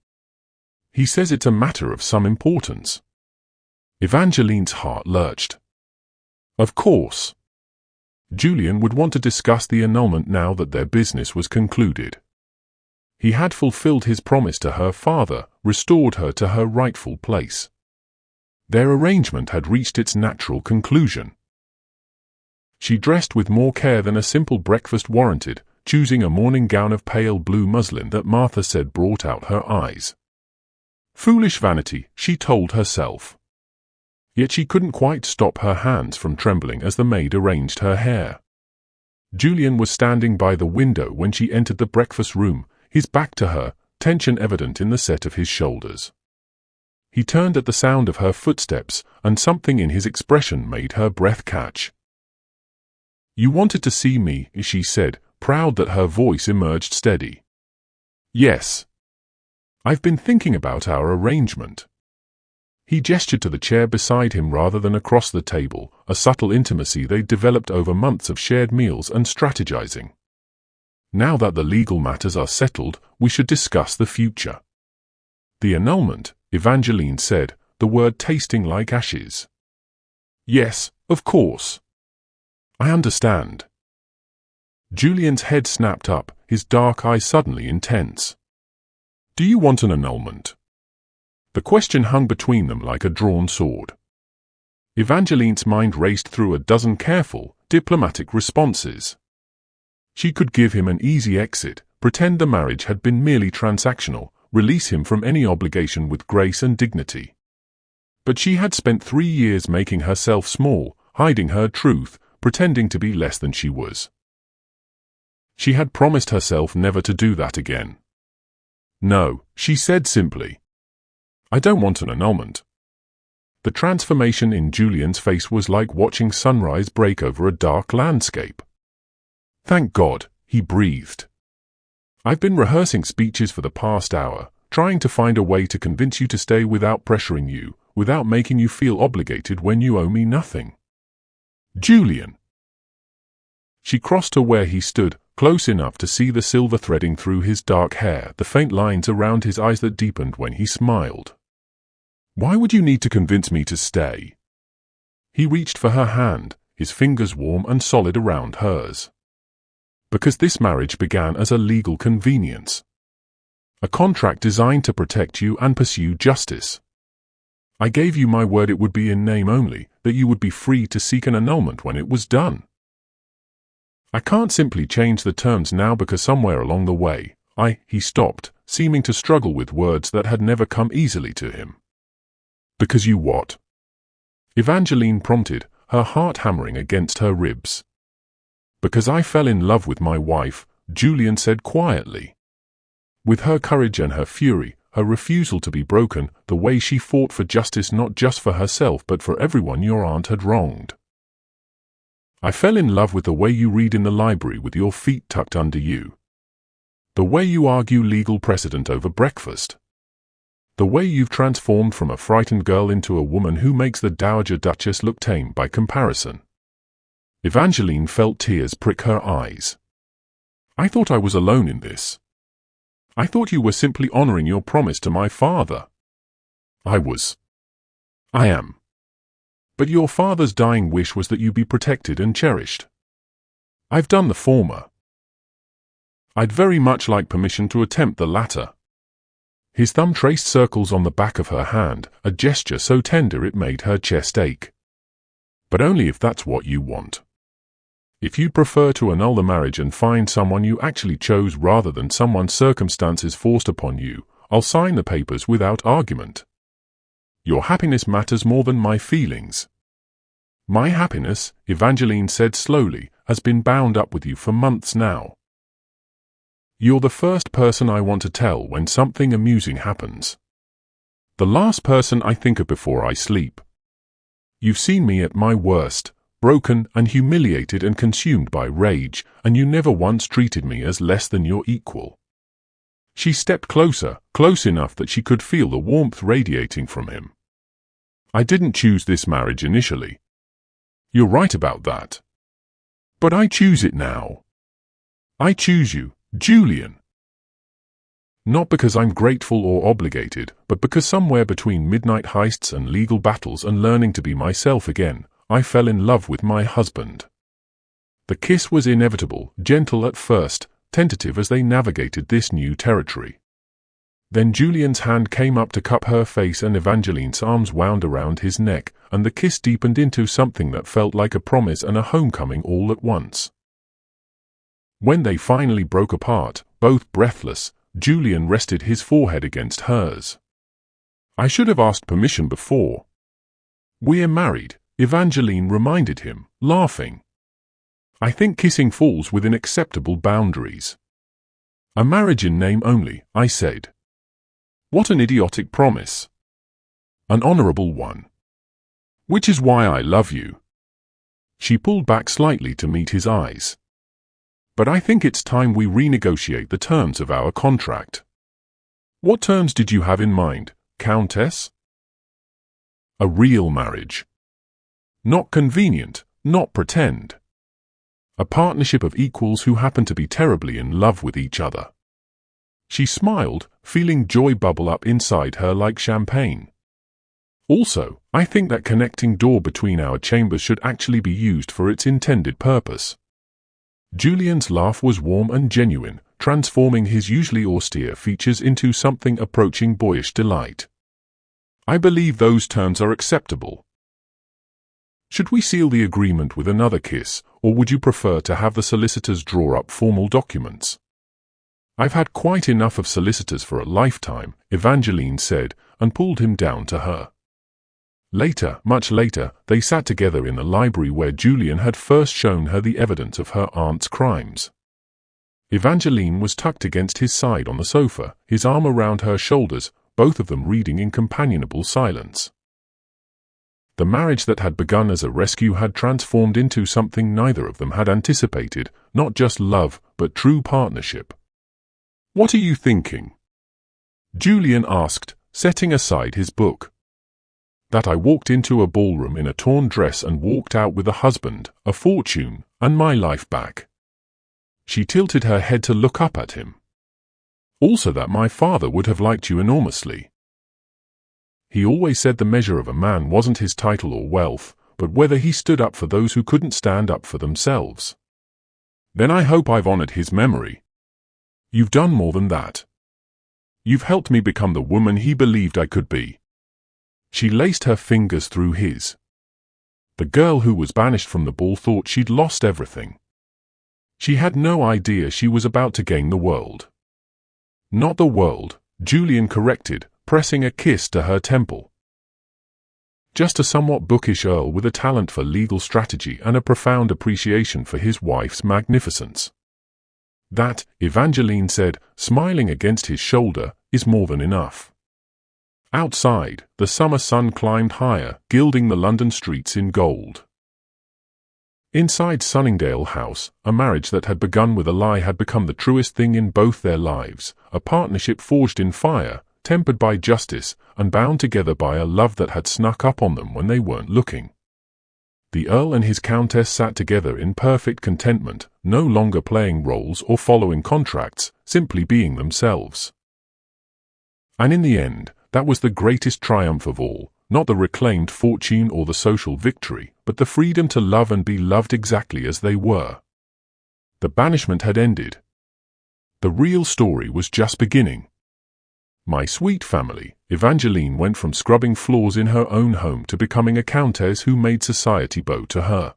He says it's a matter of some importance." Evangeline's heart lurched. Of course. Julian would want to discuss the annulment now that their business was concluded. He had fulfilled his promise to her father, restored her to her rightful place. Their arrangement had reached its natural conclusion. She dressed with more care than a simple breakfast warranted, choosing a morning gown of pale blue muslin that Martha said brought out her eyes. Foolish vanity, she told herself. Yet she couldn't quite stop her hands from trembling as the maid arranged her hair. Julian was standing by the window when she entered the breakfast room, his back to her, tension evident in the set of his shoulders. He turned at the sound of her footsteps, and something in his expression made her breath catch. "You wanted to see me," she said, proud that her voice emerged steady. "Yes. I've been thinking about our arrangement." He gestured to the chair beside him rather than across the table, a subtle intimacy they'd developed over months of shared meals and strategizing. "Now that the legal matters are settled, we should discuss the future." "The annulment," Evangeline said, the word tasting like ashes. "Yes, of course. I understand." Julian's head snapped up, his dark eyes suddenly intense. "Do you want an annulment?" The question hung between them like a drawn sword. Evangeline's mind raced through a dozen careful, diplomatic responses. She could give him an easy exit, pretend the marriage had been merely transactional, release him from any obligation with grace and dignity. But she had spent 3 years making herself small, hiding her truth, pretending to be less than she was. She had promised herself never to do that again. "No," she said simply. "I don't want an annulment." The transformation in Julian's face was like watching sunrise break over a dark landscape. "Thank God," he breathed. "I've been rehearsing speeches for the past hour, trying to find a way to convince you to stay without pressuring you, without making you feel obligated when you owe me nothing." "Julian!" She crossed to where he stood, close enough to see the silver threading through his dark hair, the faint lines around his eyes that deepened when he smiled. "Why would you need to convince me to stay?" He reached for her hand, his fingers warm and solid around hers. "Because this marriage began as a legal convenience. A contract designed to protect you and pursue justice. I gave you my word it would be in name only, that you would be free to seek an annulment when it was done. I can't simply change the terms now because somewhere along the way, He stopped, seeming to struggle with words that had never come easily to him. "Because you what?" Evangeline prompted, her heart hammering against her ribs. "Because I fell in love with my wife," Julian said quietly. With her courage and her fury, her refusal to be broken, the way she fought for justice not just for herself but for everyone your aunt had wronged. "I fell in love with the way you read in the library with your feet tucked under you. The way you argue legal precedent over breakfast. The way you've transformed from a frightened girl into a woman who makes the Dowager Duchess look tame by comparison." Evangeline felt tears prick her eyes. "I thought I was alone in this. I thought you were simply honoring your promise to my father." "I was. I am. But your father's dying wish was that you be protected and cherished. I've done the former. I'd very much like permission to attempt the latter." His thumb traced circles on the back of her hand, a gesture so tender it made her chest ache. "But only if that's what you want. If you'd prefer to annul the marriage and find someone you actually chose rather than someone circumstances forced upon you, I'll sign the papers without argument. Your happiness matters more than my feelings." "My happiness," Evangeline said slowly, "has been bound up with you for months now. You're the first person I want to tell when something amusing happens. The last person I think of before I sleep. You've seen me at my worst, broken and humiliated and consumed by rage, and you never once treated me as less than your equal. She stepped closer, close enough that she could feel the warmth radiating from him. I didn't choose this marriage initially. You're right about that. But I choose it now. I choose you, Julian. Not because I'm grateful or obligated, but because somewhere between midnight heists and legal battles and learning to be myself again, I fell in love with my husband. The kiss was inevitable, gentle at first, tentative as they navigated this new territory. Then Julian's hand came up to cup her face and Evangeline's arms wound around his neck, and the kiss deepened into something that felt like a promise and a homecoming all at once. When they finally broke apart, both breathless, Julian rested his forehead against hers. I should have asked permission before. We're married, Evangeline reminded him, laughing. I think kissing falls within acceptable boundaries. A marriage in name only, I said. What an idiotic promise. An honorable one. Which is why I love you. She pulled back slightly to meet his eyes. But I think it's time we renegotiate the terms of our contract. What terms did you have in mind, Countess? A real marriage. Not convenient, not pretend. A partnership of equals who happen to be terribly in love with each other. She smiled, feeling joy bubble up inside her like champagne. Also, I think that connecting door between our chambers should actually be used for its intended purpose. Julian's laugh was warm and genuine, transforming his usually austere features into something approaching boyish delight. I believe those terms are acceptable. Should we seal the agreement with another kiss, or would you prefer to have the solicitors draw up formal documents? I've had quite enough of solicitors for a lifetime, Evangeline said, and pulled him down to her. Later, much later, they sat together in the library where Julian had first shown her the evidence of her aunt's crimes. Evangeline was tucked against his side on the sofa, his arm around her shoulders, both of them reading in companionable silence. The marriage that had begun as a rescue had transformed into something neither of them had anticipated, not just love, but true partnership. What are you thinking? Julian asked, setting aside his book. That I walked into a ballroom in a torn dress and walked out with a husband, a fortune, and my life back. She tilted her head to look up at him. Also that my father would have liked you enormously. He always said the measure of a man wasn't his title or wealth, but whether he stood up for those who couldn't stand up for themselves. Then I hope I've honored his memory. You've done more than that. You've helped me become the woman he believed I could be. She laced her fingers through his. The girl who was banished from the ball thought she'd lost everything. She had no idea she was about to gain the world. Not the world, Julian corrected, pressing a kiss to her temple. Just a somewhat bookish Earl with a talent for legal strategy and a profound appreciation for his wife's magnificence. That, Evangeline said, smiling against his shoulder, is more than enough. Outside, the summer sun climbed higher, gilding the London streets in gold. Inside Sunningdale House, a marriage that had begun with a lie had become the truest thing in both their lives, a partnership forged in fire, tempered by justice, and bound together by a love that had snuck up on them when they weren't looking. The Earl and his Countess sat together in perfect contentment, no longer playing roles or following contracts, simply being themselves. And in the end, that was the greatest triumph of all, not the reclaimed fortune or the social victory, but the freedom to love and be loved exactly as they were. The banishment had ended. The real story was just beginning. My sweet family, Evangeline went from scrubbing floors in her own home to becoming a countess who made society bow to her.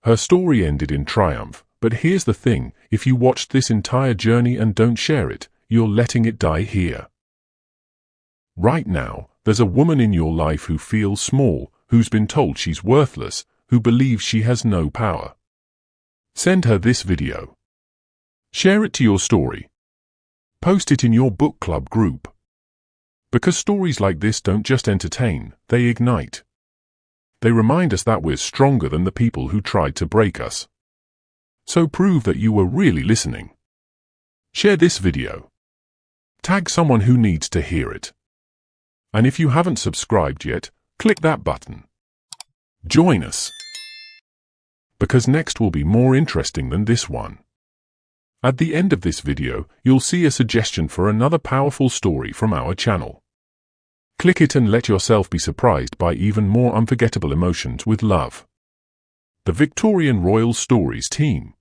Her story ended in triumph, but here's the thing, if you watched this entire journey and don't share it, you're letting it die here. Right now, there's a woman in your life who feels small, who's been told she's worthless, who believes she has no power. Send her this video. Share it to your story. Post it in your book club group. Because stories like this don't just entertain, they ignite. They remind us that we're stronger than the people who tried to break us. So prove that you were really listening. Share this video. Tag someone who needs to hear it. And if you haven't subscribed yet, click that button. Join us, because next will be more interesting than this one. At the end of this video, you'll see a suggestion for another powerful story from our channel. Click it and let yourself be surprised by even more unforgettable emotions with love. The Victorian Royal Stories team.